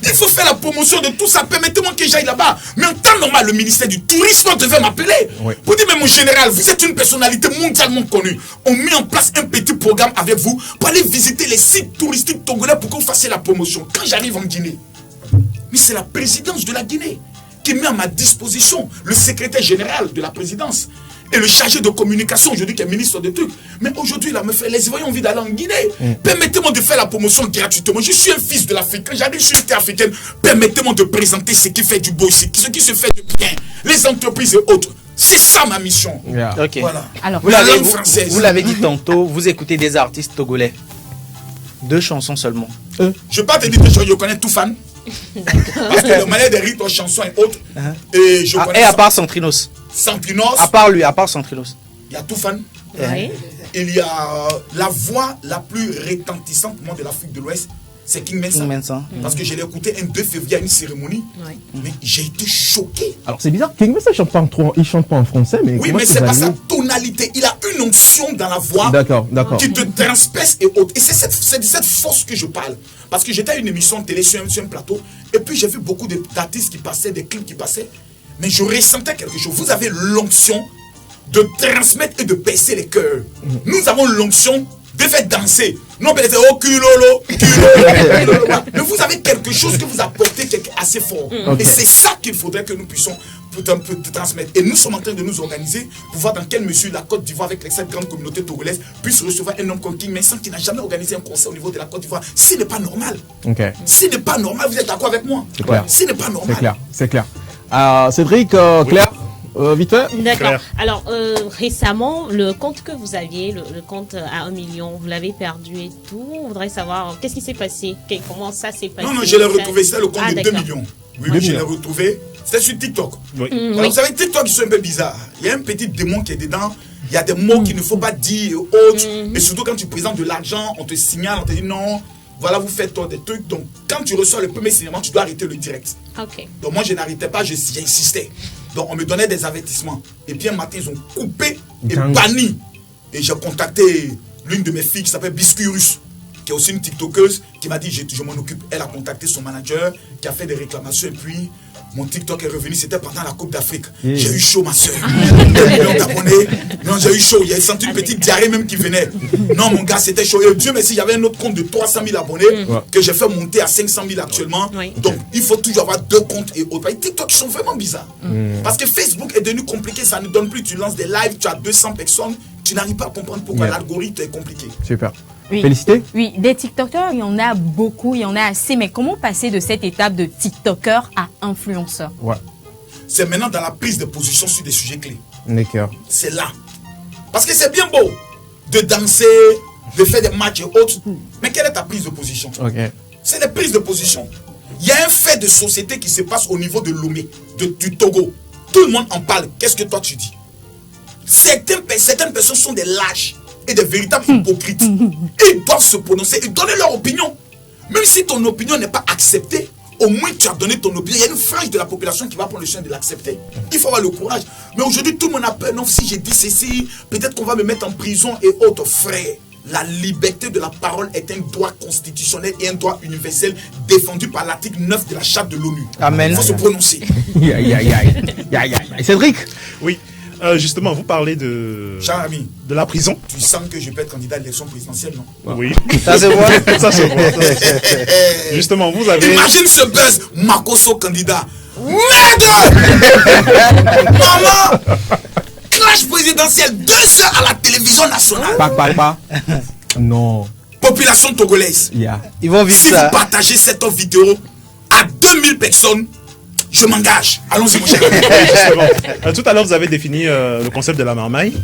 Il faut faire la promotion de tout ça. Permettez-moi que j'aille là-bas. Mais en temps normal, le ministère du Tourisme devait m'appeler. Pour dire, mais mon général, vous êtes une personnalité mondialement connue. On met en place un petit programme avec vous pour aller visiter les sites touristiques togolais pour que vous fassiez la promotion. Quand j'arrive en Guinée, mais c'est la présidence de la Guinée qui met à ma disposition le secrétaire général de la présidence et le chargé de communication, aujourd'hui qui est ministre de trucs. Mais aujourd'hui, là, me fait, les Ivoiriens ont envie d'aller en Guinée. Permettez-moi de faire la promotion gratuitement. Je suis un fils de l'Afrique. Quand j'arrive sur une terre africaine, permettez-moi de présenter ce qui fait du beau ici, ce qui se fait de bien, les entreprises et autres. C'est ça ma mission. Voilà. Alors, vous l'avez dit tantôt, vous écoutez des artistes togolais. 2 chansons seulement. Je ne vais pas te dire que je connais tout fan. Parce que le malais des rythmes, chansons et autres. Et je connais. Et à part Santrinos. Santrinos. À part lui, à part Santrinos. Il y a tout fan. Il y a la voix la plus retentissante au monde de l'Afrique de l'Ouest. C'est King Mensa. Parce que je l'ai écouté un 2 février à une cérémonie. Mais j'ai été choqué. Alors c'est bizarre, King Mensa il chante pas en français, mais. Oui, mais c'est pas sa tonalité. Il a une onction dans la voix. D'accord. Qui te transperce et autres. Et c'est de cette force que je parle. Parce que j'étais à une émission de télé sur un plateau. Et puis j'ai vu beaucoup d'artistes qui passaient, des clips qui passaient. Mais je ressentais quelque chose. Vous avez l'onction de transmettre et de baisser les cœurs. Nous avons l'onction de faire danser. Non, mais oh culolo. Mais vous avez quelque chose que vous apportez qui est assez fort. Et c'est ça qu'il faudrait que nous puissions transmettre. Et nous sommes en train de nous organiser pour voir dans quelle mesure la Côte d'Ivoire, avec cette grande communauté togolaise, puisse recevoir un homme comme King Mensa qui n'a jamais organisé un concert au niveau de la Côte d'Ivoire. Ce n'est pas normal. Ce n'est pas normal. Vous êtes d'accord avec moi? Ce n'est pas normal. C'est clair. Cédric, Claire, vite fait. D'accord. Alors, récemment, le compte que vous aviez, le compte à 1 million, vous l'avez perdu et tout. On voudrait savoir qu'est-ce qui s'est passé, comment ça s'est passé. Non, je l'ai retrouvé. C'était le compte de 2 millions. Oui, je l'ai retrouvé. C'était sur TikTok. Alors, vous savez, TikTok, ils sont un peu bizarres. Il y a un petit démon qui est dedans. Il y a des mots qu'il ne faut pas dire autres. Et surtout, quand tu présentes de l'argent, on te signale, on te dit non. Voilà, vous faites des trucs. Donc, quand tu reçois le premier signalement, tu dois arrêter le direct. Donc, moi, je n'arrêtais pas, j'insistais. Donc, on me donnait des avertissements. Et puis, un matin, ils ont coupé et banni. Et j'ai contacté l'une de mes filles qui s'appelle Biscurus, qui est aussi une TikTokeuse, qui m'a dit, je m'en occupe. Elle a contacté son manager, qui a fait des réclamations. Et puis, mon TikTok est revenu, c'était pendant la Coupe d'Afrique. J'ai eu chaud, ma soeur. 2 millions d'abonnés. Non, j'ai eu chaud. Il y a senti une petite diarrhée même qui venait. Non, mon gars, c'était chaud. Et Dieu merci, il y avait un autre compte de 300 000 abonnés que j'ai fait monter à 500 000 actuellement. Donc, il faut toujours avoir 2 comptes et autres. Et TikTok, ils sont vraiment bizarres. Parce que Facebook est devenu compliqué. Ça ne donne plus. Tu lances des lives, tu as 200 personnes. Tu n'arrives pas à comprendre pourquoi l'algorithme est compliqué. Super. Félicité. Oui, des TikTokers, il y en a beaucoup, il y en a assez. Mais comment passer de cette étape de TikToker à influenceur? C'est maintenant dans la prise de position sur des sujets clés. D'accord. C'est là. Parce que c'est bien beau de danser, de faire des matchs et autres. Mais quelle est ta prise de position? C'est des prises de position. Il y a un fait de société qui se passe au niveau de Lomé, du Togo. Tout le monde en parle. Qu'est-ce que toi tu dis? Certaines personnes sont des lâches et des véritables hypocrites. Ils doivent se prononcer et donner leur opinion. Même si ton opinion n'est pas acceptée, au moins tu as donné ton opinion. Il y a une frange de la population qui va prendre le soin de l'accepter. Il faut avoir le courage. Mais aujourd'hui, tout le monde a peur. Non, si j'ai dit ceci, peut-être qu'on va me mettre en prison et autres. Frère, la liberté de la parole est un droit constitutionnel et un droit universel défendu par l'article 9 de la charte de l'ONU. Amen. Il faut se prononcer. Cédric. Oui. Justement, vous parlez de la prison. Tu sens que je peux être candidat à l'élection présidentielle, non? Oui. Ça se voit. Ça se voit. Justement, vous avez... Imagine ce buzz, Makosso candidat. Merde. Maman, clash présidentiel, 2 heures à la télévision nationale. Non. Population togolaise. Ils vont vivre si ça. vous partagez cette vidéo à 2000 personnes, je m'engage. Allons-y, mon cher. Tout à l'heure, vous avez défini le concept de la marmaille.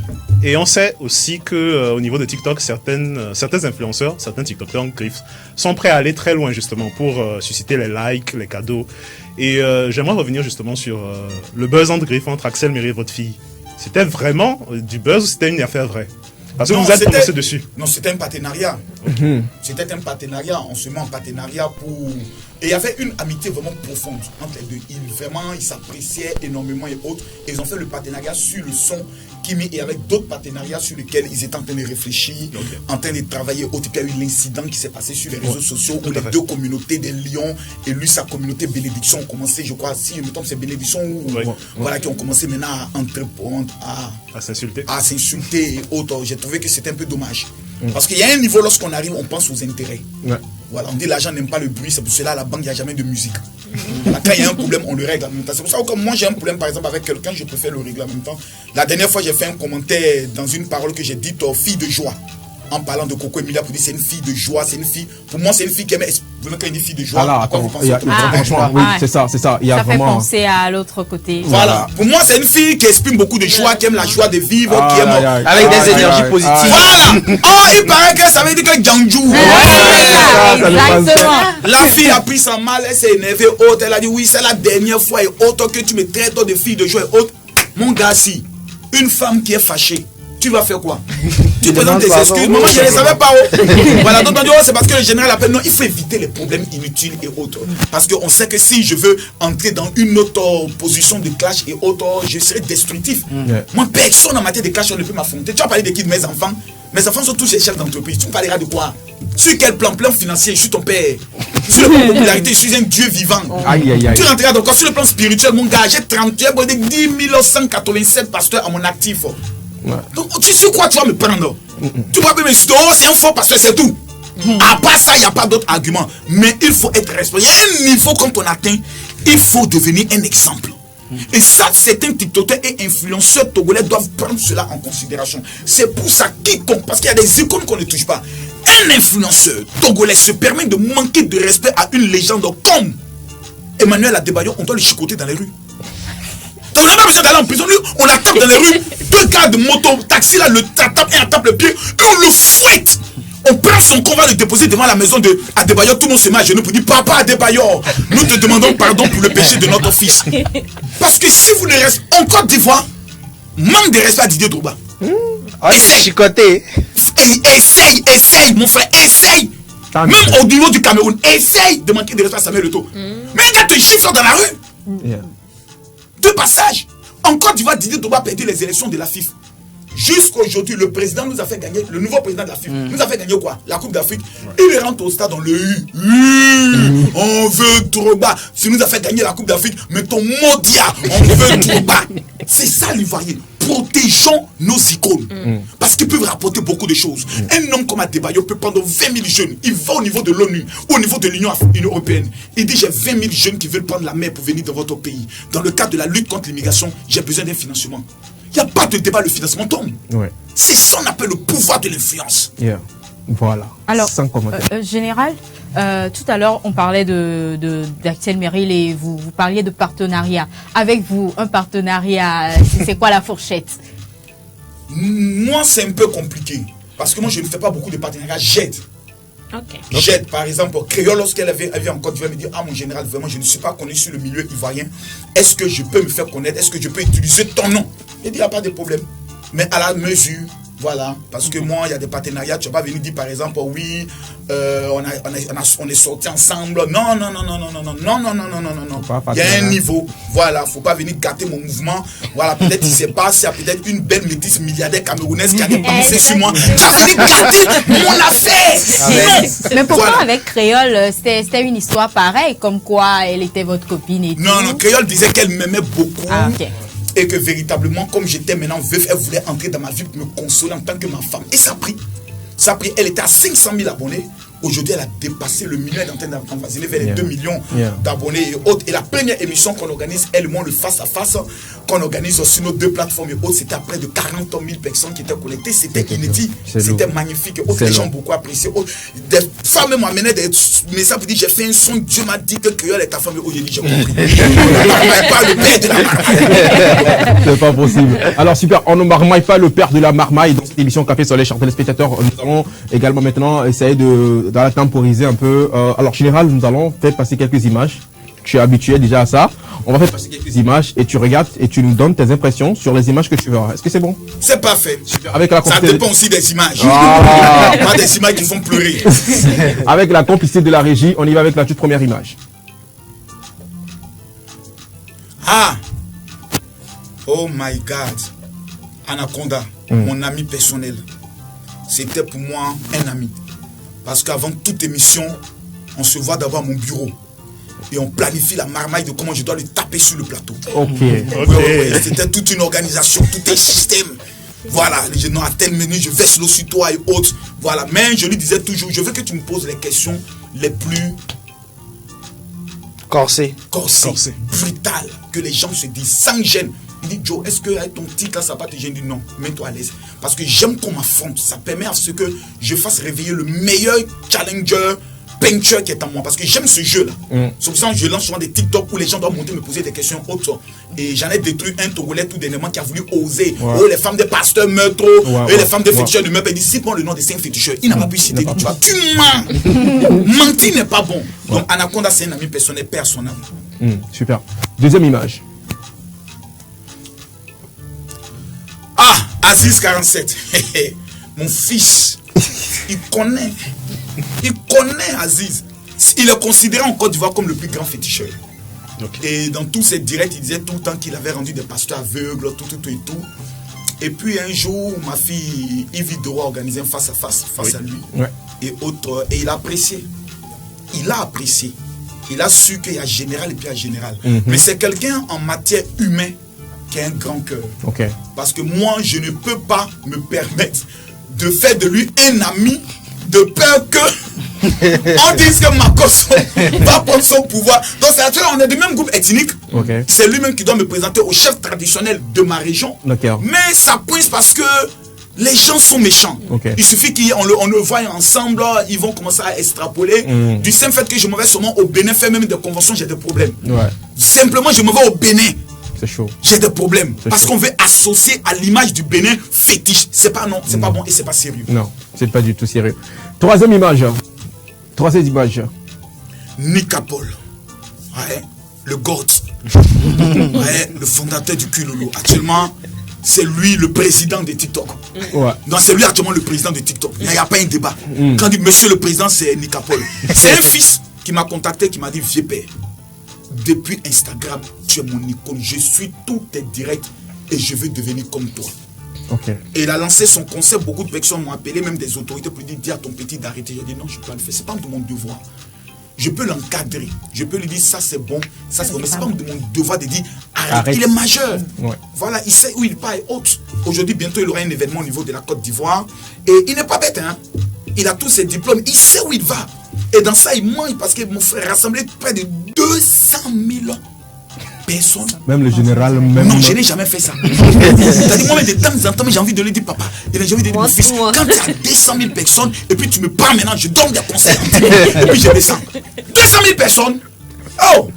Et on sait aussi que au niveau de TikTok, certains influenceurs, certains TikTokers griffes sont prêts à aller très loin justement pour susciter les likes, les cadeaux. Et j'aimerais revenir justement sur le buzz entre griffes, entre Axel Méry et votre fille. C'était vraiment du buzz ou c'était une affaire vraie? Parce que vous êtes prononcé dessus. Non, c'était un partenariat. C'était un partenariat. On se met en partenariat pour... Et il y avait une amitié vraiment profonde entre les deux. Ils s'appréciaient énormément et autres. Et ils ont fait le partenariat sur le son Kimi et avec d'autres partenariats sur lesquels ils étaient en train de réfléchir, en train de travailler. Autre, il y a eu l'incident qui s'est passé sur les réseaux sociaux où les deux communautés des Lions et lui, sa communauté Bénédiction ont commencé, je crois, si je me trompe, c'est Bénédiction voilà, qui ont commencé maintenant à s'insulter et autres. J'ai trouvé que c'était un peu dommage. Parce qu'il y a un niveau, lorsqu'on arrive, on pense aux intérêts. Voilà, on dit l'argent n'aime pas le bruit, c'est pour cela à la banque il n'y a jamais de musique. Voilà, quand il y a un problème, on le règle en même temps. C'est pour ça que moi j'ai un problème par exemple avec quelqu'un, je préfère le régler en même temps. La dernière fois j'ai fait un commentaire dans une parole que j'ai dite aux filles de joie. En parlant de Coco Emilia pour dire c'est une fille de joie, c'est une fille. Pour moi c'est une fille qui aime. Vous voyez quand il dit fille de joie, à quoi vous pensez? Franchement, oui, c'est ça. Il y a ça vraiment... fait penser à l'autre côté. Voilà. Pour moi c'est une fille qui exprime beaucoup de joie, qui aime la joie de vivre, qui aime avec des énergies positives. Voilà. Oh, il paraît que ça veut dire que Djanjou. Exactement. La fille a pris sa mal, elle s'est énervée, autre, elle a dit oui c'est la dernière fois et autre que tu me traites de fille de joie et autre. Mon gars, si une femme qui est fâchée, tu vas faire quoi? Tu présentes tes excuses. Maman, je ne savais pas. Voilà, donc on dit, c'est parce que le général appelle. Non, il faut éviter les problèmes inutiles et autres. Parce qu'on sait que si je veux entrer dans une autre position de clash et autres, je serai destructif. Moi, personne en matière de clash, on ne peut m'affronter. Tu vas parler de qui? De mes enfants. Mes enfants sont tous des chefs d'entreprise. Tu me parleras de quoi? Sur quel plan? Plan financier, je suis ton père. Sur le plan popularité, je suis un Dieu vivant. Tu rentreras donc sur le plan spirituel, mon gars, j'ai 10 187 pasteurs à mon actif. Donc, tu sais quoi, tu vas me prendre. Tu vas me dire, oh, c'est un faux pasteur, c'est tout. À part ça, il n'y a pas d'autre argument. Mais il faut être responsable. Il y a un niveau quand on atteint, il faut devenir un exemple. Et ça, certains TikTokers et influenceurs togolais doivent prendre cela en considération. C'est pour ça quiconque, parce qu'il y a des icônes qu'on ne touche pas. Un influenceur togolais se permet de manquer de respect à une légende comme Emmanuel Adebayo, on doit le chicoter dans les rues. Donc on n'a pas besoin d'aller en prison, on l'attaque dans les rues, 2 gars de moto, taxi là, le tape et tape le pied, et on le fouette. On prend son corps, on va le déposer devant la maison de Adebayo, tout le monde se met à genoux pour dire papa Adebayo, nous te demandons pardon pour le péché de notre fils. Parce que si vous ne restez en Côte d'Ivoire, manque de respect à Didier Drogba. Essaye, chicoté. Essaye, mon frère, essaye. Même au niveau du Cameroun, essaye de manquer de respect à Samuel Eto'o. Mais un gars te gifle dans la rue. De passage, en Côte d'Ivoire, Didier Drogba a perdu les élections de la FIFA. Jusqu'aujourd'hui, le président nous a fait gagner, le nouveau président de la FIFA, nous a fait gagner quoi? La Coupe d'Afrique. Il rentre au stade dans le on veut Drogba. Si nous a fait gagner la Coupe d'Afrique, mettons Modia, on veut Drogba. C'est ça l'Ivoirien. Protégeons nos icônes. Parce qu'ils peuvent rapporter beaucoup de choses. Un homme comme Adebayo peut prendre 20 000 jeunes. Il va au niveau de l'ONU, au niveau de l'Union européenne. Il dit j'ai 20 000 jeunes qui veulent prendre la mer pour venir dans votre pays. Dans le cadre de la lutte contre l'immigration, j'ai besoin d'un financement. Il n'y a pas de débat, le financement tombe. C'est ça qu'on appelle le pouvoir de l'influence. Voilà. Alors, général, tout à l'heure, on parlait d'Axel Merrill et vous parliez de partenariat. Avec vous, un partenariat, c'est quoi la fourchette? Moi, c'est un peu compliqué. Parce que moi, je ne fais pas beaucoup de partenariats. J'aide. J'aide, par exemple, Créole, lorsqu'elle avait en Côte d'Ivoire, me dire, ah mon général, vraiment, je ne suis pas connu sur le milieu ivoirien. Est-ce que je peux me faire connaître? Est-ce que je peux utiliser ton nom? Il dit, il n'y a pas de problème. Mais à la mesure Voilà, parce que moi, il y a des partenariats, tu vas pas venir dire par exemple, oui, on est sortis ensemble. Non. Il y a un niveau. Voilà, faut pas venir gâter mon mouvement. Voilà, peut-être il sait pas, s'il y a peut-être une belle métisse milliardaire camerounaise qui a dépensé sur moi. Tu vas venir gâter mon affaire. Mais pourquoi avec Créole, c'était une histoire pareille, comme quoi elle était votre copine et tout? Non, Créole disait qu'elle m'aimait beaucoup. Ah, ok. Et que véritablement, comme j'étais maintenant veuf, elle voulait entrer dans ma vie pour me consoler en tant que ma femme. Et ça a pris. Elle était à 500 000 abonnés. Aujourd'hui, elle a dépassé le million d'antennes d'envasiner vers les 2 millions d'abonnés et autres. Et la première émission qu'on organise, elle et moi, le face-à-face, qu'on organise sur nos 2 plateformes et autres, c'était à près de 40 000 personnes qui étaient connectées. C'était inédit. C'était magnifique. Et autres, les gens ont beaucoup apprécié. Des femmes m'amenaient des messages pour dire j'ai fait un son, Dieu m'a dit que Créole est ta femme. Et j'ai dit j'ai compris. On ne marmaille pas le père de la marmaille. C'est pas possible. Alors super, on ne marmaille pas le père de la marmaille dans cette émission Café sur les chers téléspectateurs. Nous allons également maintenant essayer de la temporiser un peu. Alors général, nous allons faire passer quelques images. Tu es habitué déjà à ça. On va faire passer quelques images et tu regardes et tu nous donnes tes impressions sur les images que tu verras. Est-ce que c'est bon? C'est parfait. Super. Avec la ça dépend aussi des images. Pas des images qui font pleurer. Avec la complicité de la régie, on y va avec la toute première image. Ah! Oh my God! Anaconda, mon ami personnel. C'était pour moi un ami. Parce qu'avant toute émission, on se voit d'abord à mon bureau. Et on planifie la marmaille de comment je dois le taper sur le plateau. Ok. Ouais, c'était toute une organisation, tout un système. Voilà, je n'ai à tel menu, je verse l'eau sur toi et autres. Voilà, mais je lui disais toujours, je veux que tu me poses les questions les plus corsées, brutales, que les gens se disent sans gêne. Il dit, Joe, est-ce que avec ton titre là, ça va pas te gêner? Non, mets-toi à l'aise. Parce que j'aime qu'on m'affronte. Ça permet à ce que je fasse réveiller le meilleur challenger, puncher qui est en moi. Parce que j'aime ce jeu-là. C'est pour ça que je lance souvent des TikTok où les gens doivent monter me poser des questions autres. Et j'en ai détruit un Togolais tout dernièrement qui a voulu oser. Ouais. Oh, les femmes des pasteurs meurent trop. Les femmes des féticheurs ne meurent pas. Il dit, cite-moi le nom des 5 féticheurs. Il n'a pas pu citer. Tu vois, tu mens. Mentir n'est pas bon. Donc Anaconda, c'est un ami personnel, perd son âme. Super. Deuxième image. Ah, Aziz 47. Mon fils, il connaît Aziz. Il est considéré en Côte d'Ivoire comme le plus grand féticheur. Et dans tous ses directs, il disait tout le temps qu'il avait rendu des pasteurs aveugles, tout et tout. Et puis un jour, ma fille Yves Doro a organisé un face-à-face à lui. Et autres. Et il a apprécié. Il a su qu'il y a général et puis il y a général. Mais c'est quelqu'un en matière humaine qui a un grand cœur. Parce que moi, je ne peux pas me permettre de faire de lui un ami de peur que on dise que Makosso va prendre son pouvoir. Donc c'est-à-dire on est du même groupe ethnique. C'est lui-même qui doit me présenter au chef traditionnel de ma région. Mais ça coince parce que les gens sont méchants. Il suffit qu'on le voie ensemble, ils vont commencer à extrapoler. Du simple fait que je me vais seulement au Bénin faire même des conventions, j'ai des problèmes. Simplement, je me vais au Bénin. C'est chaud. J'ai des problèmes. Parce qu'on veut associer à l'image du Bénin fétiche. C'est pas non, c'est pas bon et c'est pas sérieux. Non, c'est pas du tout sérieux. Troisième image. Nika Paul. Ouais, le God. Ouais, le fondateur du Kulolo. Actuellement, c'est lui le président de TikTok. Donc c'est lui actuellement le président de TikTok. Il n'y a pas un débat. Quand on dit monsieur le président, c'est Nika Paul. C'est un fils qui m'a contacté, qui m'a dit vieux père. Depuis Instagram, tu es mon icône. Je suis tous tes directs et je veux devenir comme toi. Et il a lancé son concept. Beaucoup de personnes m'ont appelé, même des autorités, pour lui dire à ton petit d'arrêter. J'ai dit non, je peux pas le faire. C'est pas de mon devoir. Je peux l'encadrer. Je peux lui dire ça c'est bon, ça c'est bon. Mais c'est pas de mon devoir de dire arrête. Il est majeur. Voilà, il sait où il part et autres. Aujourd'hui, bientôt, il aura un événement au niveau de la Côte d'Ivoire. Et il n'est pas bête, hein. Il a tous ses diplômes. Il sait où il va. Et dans ça, il mange parce que mon frère a rassemblé près de 200 000 personnes. Même le général, Non, je n'ai jamais fait ça. C'est-à-dire, moi, de temps en temps, j'ai envie de lui dire, papa, j'ai envie de dire, mon fils, quand tu as 200 000 personnes, et puis tu me prends maintenant, je donne des conseils, et puis je descends. 200 000 personnes. Oh!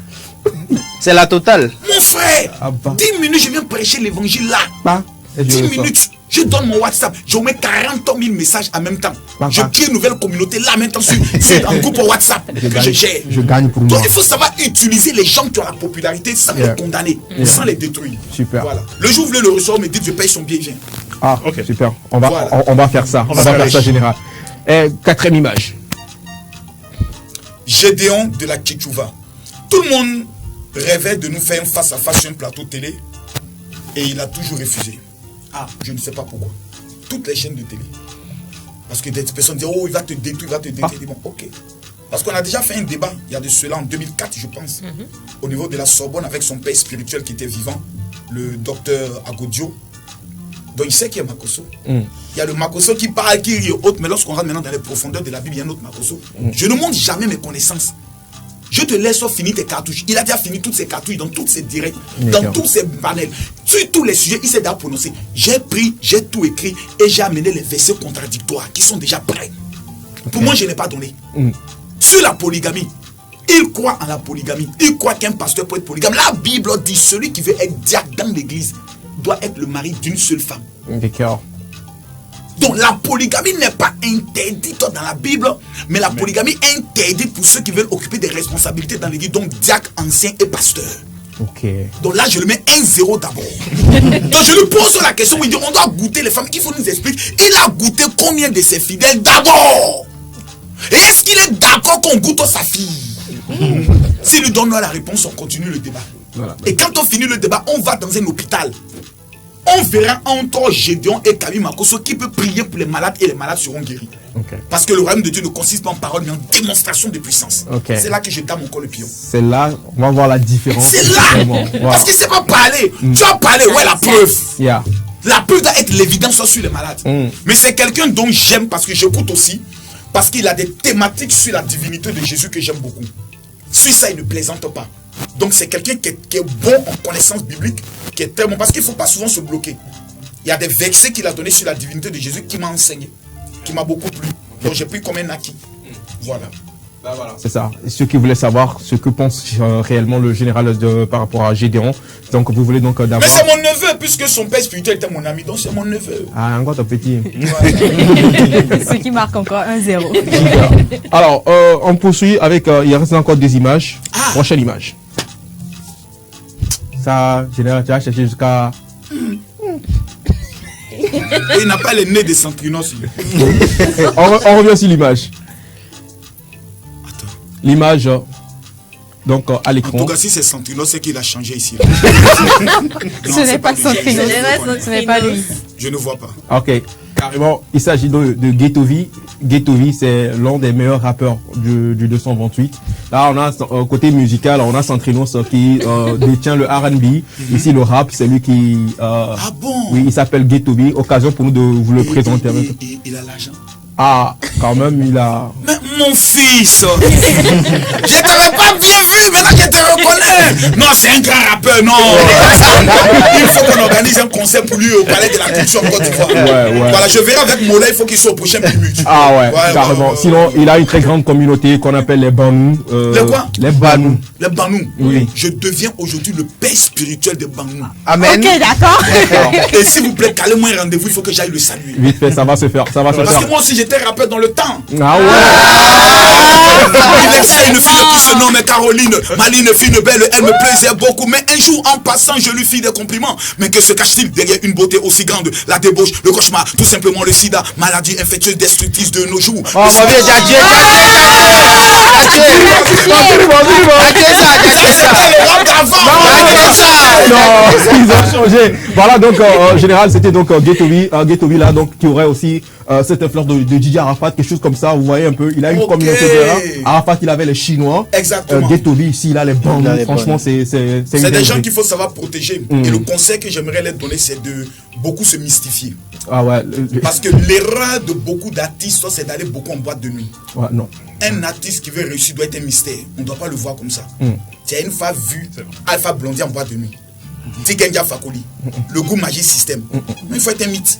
C'est la totale. Mon frère, 10 minutes, je viens prêcher l'évangile là. 10 minutes. Je donne mon WhatsApp, je mets 40 000 messages en même temps. Je crée une nouvelle communauté là maintenant c'est un groupe WhatsApp que je gère. Je gagne pour moi. Donc il faut savoir utiliser les gens qui ont la popularité sans les condamner, sans les détruire. Super. Voilà. Le jour où vous voulez le recevoir, me dites je paye son billet, viens. Ah, Ok. super. On va, Voilà. on va faire ça. On va faire ça, général. Et 4e image. Gédéon de la Tchétchouva. Tout le monde rêvait de nous faire un face-à-face sur un plateau télé et il a toujours refusé. Ah, je ne sais pas pourquoi. Toutes les chaînes de télé. Parce que des personnes disent, oh, il va te détruire, il va te détruire. Bon, ok. Parce qu'on a déjà fait un débat, il y a de cela en 2004, je pense, au niveau de la Sorbonne avec son père spirituel qui était vivant, le docteur Agodio. Donc il sait qu'il y a Makosso. Il y a le Makosso qui parle, qui rit autre, mais lorsqu'on rentre maintenant dans les profondeurs de la Bible, il y a un autre Makosso. Je ne montre jamais mes connaissances. Je te laisse finir tes cartouches. Il a déjà fini toutes ses cartouches dans toutes ses directs, dans tous ses panels, sur tous les sujets. Il s'est déjà prononcé. J'ai pris, j'ai tout écrit et j'ai amené les versets contradictoires qui sont déjà prêts. Pour moi, je n'ai pas donné. Sur la polygamie, il croit en la polygamie. Il croit qu'un pasteur peut être polygame. La Bible dit celui qui veut être diacre dans l'église doit être le mari d'une seule femme. D'accord. Donc la polygamie n'est pas interdite dans la Bible, mais la polygamie est interdite pour ceux qui veulent occuper des responsabilités dans l'église, donc diacre, ancien et pasteur. Ok. Donc là, je le mets 1-0 d'abord. Donc je lui pose la question, il dit, on doit goûter les femmes, il faut nous expliquer. Il a goûté combien de ses fidèles d'abord? Et est-ce qu'il est d'accord qu'on goûte sa fille? S'il lui donne la réponse, on continue le débat. Voilà. Et quand on finit le débat, on va dans un hôpital. On verra entre Gédéon et Kami Makosso qui peut prier pour les malades et les malades seront guéris. Okay. Parce que le royaume de Dieu ne consiste pas en parole mais en démonstration de puissance. Okay. C'est là que je dame encore le pion. C'est là, on va voir la différence. C'est là wow. Parce qu'il ne sait pas parler. Tu as parlé, ouais, la preuve. Yeah. La preuve doit être l'évidence sur les malades. Mais c'est quelqu'un dont j'aime parce que j'écoute aussi. Parce qu'il a des thématiques sur la divinité de Jésus que j'aime beaucoup. Sur ça, il ne plaisante pas. Donc c'est quelqu'un qui est bon en connaissance biblique, qui est très bon, parce qu'il ne faut pas souvent se bloquer. Il y a des versets qu'il a donnés sur la divinité de Jésus qui m'a enseigné, qui m'a beaucoup plu. Donc j'ai pris comme un acquis. Voilà. Ben voilà. C'est ça. Et ceux qui voulaient savoir ce que pense réellement le général par rapport à Gédéon, donc vous voulez donc d'avoir... Mais c'est mon neveu, puisque son père spirituel était mon ami, donc c'est mon neveu. Ah, encore ton petit. Ce qui marque encore 1-0. Alors, on poursuit avec, il reste encore des images. Ah. Prochaine image. Ça, général, tu as cherché jusqu'à... Et il n'a pas les nez de Centrinos. on revient sur l'image. L'image, donc à l'écran. En tout cas, si c'est Centrinos, c'est qu'il a changé ici. Ce n'est pas Centrinos. Ce n'est pas lui. Je ne vois pas. Ok, carrément, il s'agit de Ghetto-V. Ghetto-V, c'est l'un des meilleurs rappeurs du 228. Là, on a côté musical, on a Centrinos qui détient le R&B. Ici, le rap, c'est lui qui... ah bon? Oui, il s'appelle Ghetto-V. Occasion pour nous de vous le présenter. Il a l'argent. Ah, quand même, il a... Mais mon fils, je t'avais pas bien vu, maintenant je te reconnais. Non, c'est un grand rappeur, non. Il faut qu'on organise un concert pour lui au Palais de la Culture en Côte d'Ivoire. Ouais. Voilà, je verrai avec Mola, il faut qu'il soit au prochain minute. Ah ouais, carrément. Sinon, il a une très grande communauté qu'on appelle les Banou. Les quoi? Les Banou. Les Banou. Oui. Je deviens aujourd'hui le père spirituel des Banou. Amen. Ok, d'accord. Et s'il vous plaît, calez-moi un rendez-vous, il faut que j'aille le saluer. Vite fait, ça va se faire. Parce que moi aussi, j'étais rappeur dans le temps. Ah ouais. Alexia, une fille qui se nomme Caroline. Maline, fille belle, elle me plaisait beaucoup. Mais un jour, en passant, je lui fis des compliments. Mais que se cache-t-il derrière une beauté aussi grande? La débauche, le cauchemar, tout simplement le sida. Maladie infectieuse destructrice de nos jours. Oh, ma vie, Non, ils ont changé. Voilà, donc, en général, c'était donc Ghetto-V là, donc, qui aurait aussi cette influence de DJ Arafat, quelque chose comme ça. Vous voyez un peu, il a une communauté de là. Arafat, il avait les Chinois. Exactement. Ghetto-V ici, il a les bandes. Franchement, c'est des gens qu'il faut savoir protéger. Et le conseil que j'aimerais leur donner, c'est de beaucoup se mystifier. Ah ouais. Parce que l'erreur de beaucoup d'artistes, c'est d'aller beaucoup en boîte de nuit. Ouais, non. Un artiste qui veut réussir doit être un mystère. On ne doit pas le voir comme ça. Tu as une fois vu Alpha Blondy en boîte de nuit. Tigenja Fakoli. Le goût Magic System. Mais il faut être un mythe.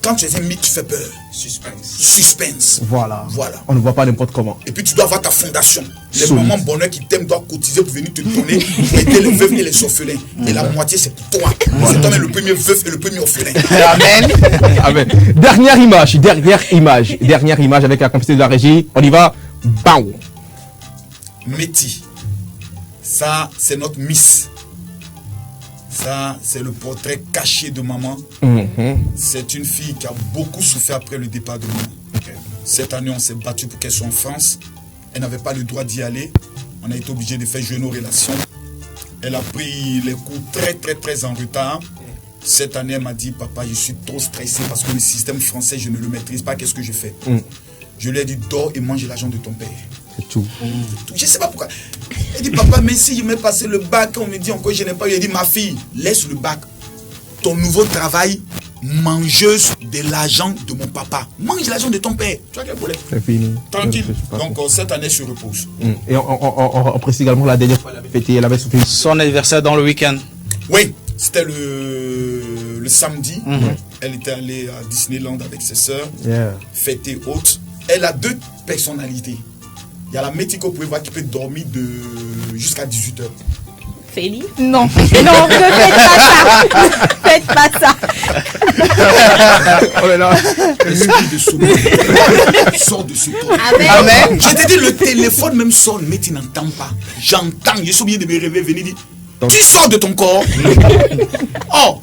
Quand tu es un mythe, tu fais peur. Suspense. Voilà. Voilà. On ne voit pas n'importe comment. Et puis tu dois avoir ta fondation. Les mamans bonheur qui t'aiment doivent cotiser pour venir te donner, pour aider les veufs et les orphelins. Et la moitié, c'est pour toi. C'est toi-même le premier veuf et le premier orphelin. Amen. Amen. Dernière image avec la complicité de la régie. On y va. Bam. Métis. Ça, c'est notre Miss. Ça, c'est le portrait caché de maman. C'est une fille qui a beaucoup souffert après le départ de maman. Cette année, on s'est battu pour qu'elle soit en France. Elle n'avait pas le droit d'y aller. On a été obligé de faire jouer nos relations. Elle a pris les coups très en retard. Cette année, elle m'a dit, papa, je suis trop stressé parce que le système français, je ne le maîtrise pas. Qu'est-ce que je fais? Je lui ai dit, dors et mange l'argent de ton père. C'est tout. Je ne sais pas pourquoi. Elle dit, papa, mais si je m'ai passé le bac, on me dit encore, je n'ai pas. Il dit, ma fille, laisse le bac. Ton nouveau travail, mangeuse de l'argent de mon papa. Mange l'argent de ton père. Tu vois quel problème? C'est fini. Tranquille. Donc, cette année, je repose. Et on précise également la dernière fois, elle avait fêté, elle avait souffert son anniversaire dans le week-end. Oui, c'était le samedi. Elle était allée à Disneyland avec ses sœurs. Fêter haute. Elle a 2 personnalités. Il y a la Mético Poueva qui peut dormir jusqu'à 18h. Félix? Non, ne faites pas ça. Faites pas ça. Oh là là. Esprit de soumis. Sors de ce corps. Amen. Je te dis, le téléphone même sonne, mais tu n'entends pas. J'entends. Je suis obligé de me réveiller, venir dire, tu sors de ton corps. Oh.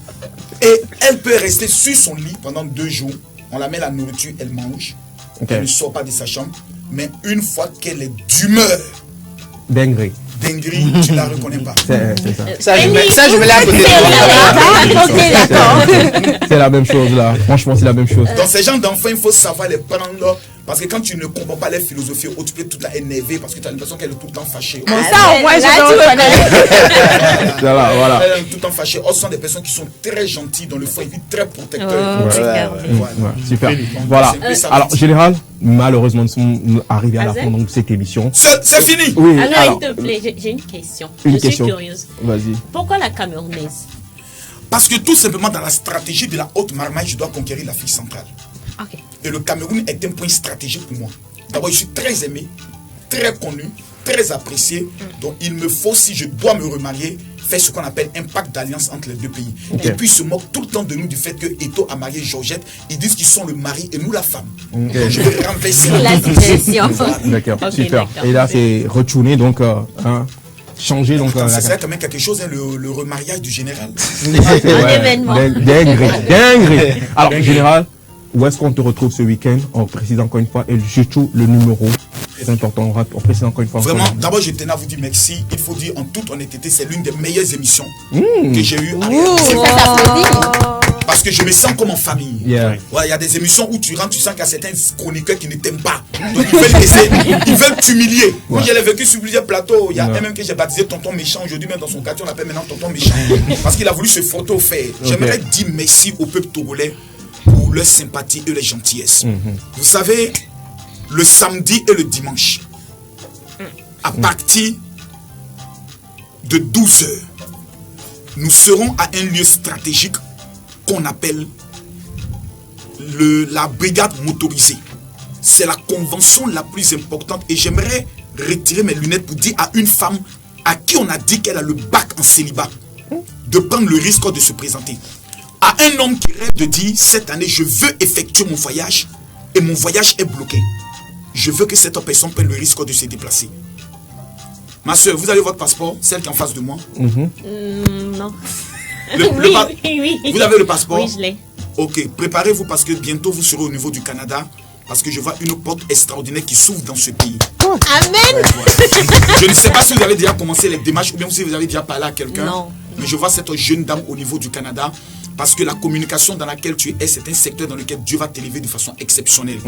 Et elle peut rester sur son lit pendant 2 jours. On la met la nourriture, elle mange. Elle ne sort pas de sa chambre. Mais une fois qu'elle est d'humeur, dinguerie, tu ne la reconnais pas. C'est ça. Ça, je vais la côté. C'est la même chose là. Franchement, c'est la même chose. Dans ces genres d'enfants, il faut savoir les prendre. Parce que quand tu ne comprends pas les philosophies, tu peux tout la énerver parce que tu as l'impression qu'elle est tout le temps fâchée. Bon, ça, au moins, voilà. Elle est tout le temps fâchée. Ce sont des personnes qui sont très gentilles dans le foyer, très protecteurs. Super. Voilà. Alors, général, malheureusement, nous sommes arrivés à la fin de cette émission. C'est fini. Oui. Alors, s'il te plaît, j'ai une question. Je suis curieuse. Vas-y. Pourquoi la Camerounaise? Parce que tout simplement, dans la stratégie de la haute marmaille, je dois conquérir l'Afrique centrale. Okay. Et le Cameroun est un point stratégique pour moi. D'abord, je suis très aimé, très connu, très apprécié. Donc, il me faut, si je dois me remarier, faire ce qu'on appelle un pacte d'alliance entre les 2 pays. Et puis, ils se moquent tout le temps de nous du fait que Eto'o a marié Georgette. Ils disent qu'ils sont le mari et nous la femme. Donc, je vais renverser la situation. D'accord, super. Et là, c'est retourner, donc, changer. Donc, ça serait quand même quelque chose, hein, le remariage du général. Un événement. Dinguerie. Alors, général, où est-ce qu'on te retrouve ce week-end? On précise encore une fois, et surtout le numéro. C'est important, on précise encore une fois. Vraiment, d'abord, je tenais à vous dire merci. Il faut dire en toute honnêteté, c'est l'une des meilleures émissions que j'ai eues à réaliser. Parce que je me sens comme en famille. Il y a des émissions où tu rentres, tu sens qu'il y a certains chroniqueurs qui ne t'aiment pas. Donc ils veulent t'humilier. Moi, j'ai vécu sur plusieurs plateaux. Il y a un même que j'ai baptisé Tonton Méchant. Aujourd'hui, même dans son quartier, on l'appelle maintenant Tonton Méchant. Parce qu'il a voulu se photo faire. J'aimerais dire merci au peuple togolais pour leur sympathie et leur gentillesse. Vous savez, le samedi et le dimanche, à partir de 12h, nous serons à un lieu stratégique qu'on appelle la brigade motorisée. C'est la convention la plus importante et j'aimerais retirer mes lunettes pour dire à une femme à qui on a dit qu'elle a le bac en célibat de prendre le risque de se présenter. À un homme qui rêve de dire cette année je veux effectuer mon voyage et mon voyage est bloqué. Je veux que cette personne prenne le risque de se déplacer. Ma soeur, vous avez votre passeport, celle qui est en face de moi? Non. Oui. Vous avez le passeport? Oui, je l'ai. Ok, préparez-vous parce que bientôt vous serez au niveau du Canada. Parce que je vois une porte extraordinaire qui s'ouvre dans ce pays. Amen. Je ne sais pas si vous avez déjà commencé les démarches ou bien si vous avez déjà parlé à quelqu'un. Non. Mais je vois cette jeune dame au niveau du Canada. Parce que la communication dans laquelle tu es, c'est un secteur dans lequel Dieu va t'élever de façon exceptionnelle.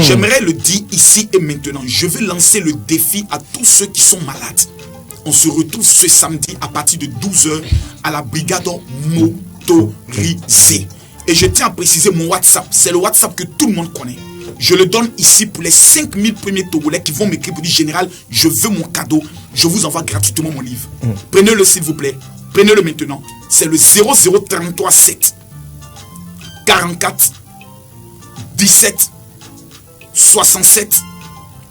J'aimerais le dire ici et maintenant. Je vais lancer le défi à tous ceux qui sont malades. On se retrouve ce samedi à partir de 12h à la brigade motorisée. Et je tiens à préciser mon WhatsApp. C'est le WhatsApp que tout le monde connaît. Je le donne ici pour les 5000 premiers Togolais qui vont m'écrire pour dire général, je veux mon cadeau. Je vous envoie gratuitement mon livre. Prenez-le s'il vous plaît. Prenez-le maintenant. C'est le 0033 7 44 17 67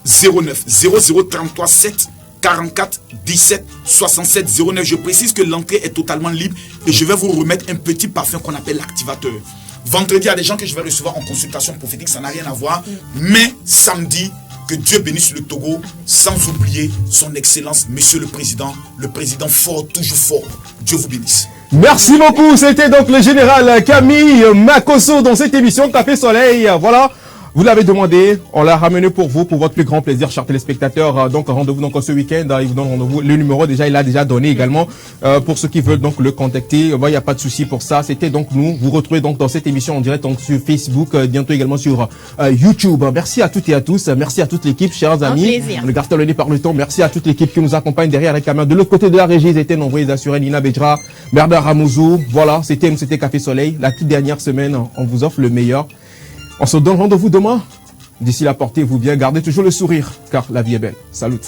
09. 0033 7 44 17 67 09. Je précise que l'entrée est totalement libre et je vais vous remettre un petit parfum qu'on appelle l'activateur. Vendredi, il y a des gens que je vais recevoir en consultation prophétique, ça n'a rien à voir. Mais samedi, que Dieu bénisse le Togo, sans oublier son excellence, monsieur le président fort, toujours fort. Dieu vous bénisse. Merci beaucoup. C'était donc le général Camille Makosso dans cette émission Café Soleil. Voilà. Vous l'avez demandé, on l'a ramené pour vous, pour votre plus grand plaisir, chers téléspectateurs. Donc rendez-vous donc ce week-end. Il vous donne rendez-vous. Le numéro déjà, il a déjà donné également pour ceux qui veulent donc le contacter. Il n'y a pas de souci pour ça. C'était donc nous. Vous retrouvez donc dans cette émission en direct donc sur Facebook, bientôt également sur YouTube. Merci à toutes et à tous. Merci à toute l'équipe, chers amis. Le Gartalonné par le temps. Merci à toute l'équipe qui nous accompagne derrière la caméra. De l'autre côté de la régie, ils étaient nombreux, ils assuraient Nina Bedra, Bernard Ramouzou. Voilà, c'était Café Soleil. La toute dernière semaine, on vous offre le meilleur. On se donne rendez-vous demain. D'ici là, portez-vous bien, gardez toujours le sourire, car la vie est belle. Salut.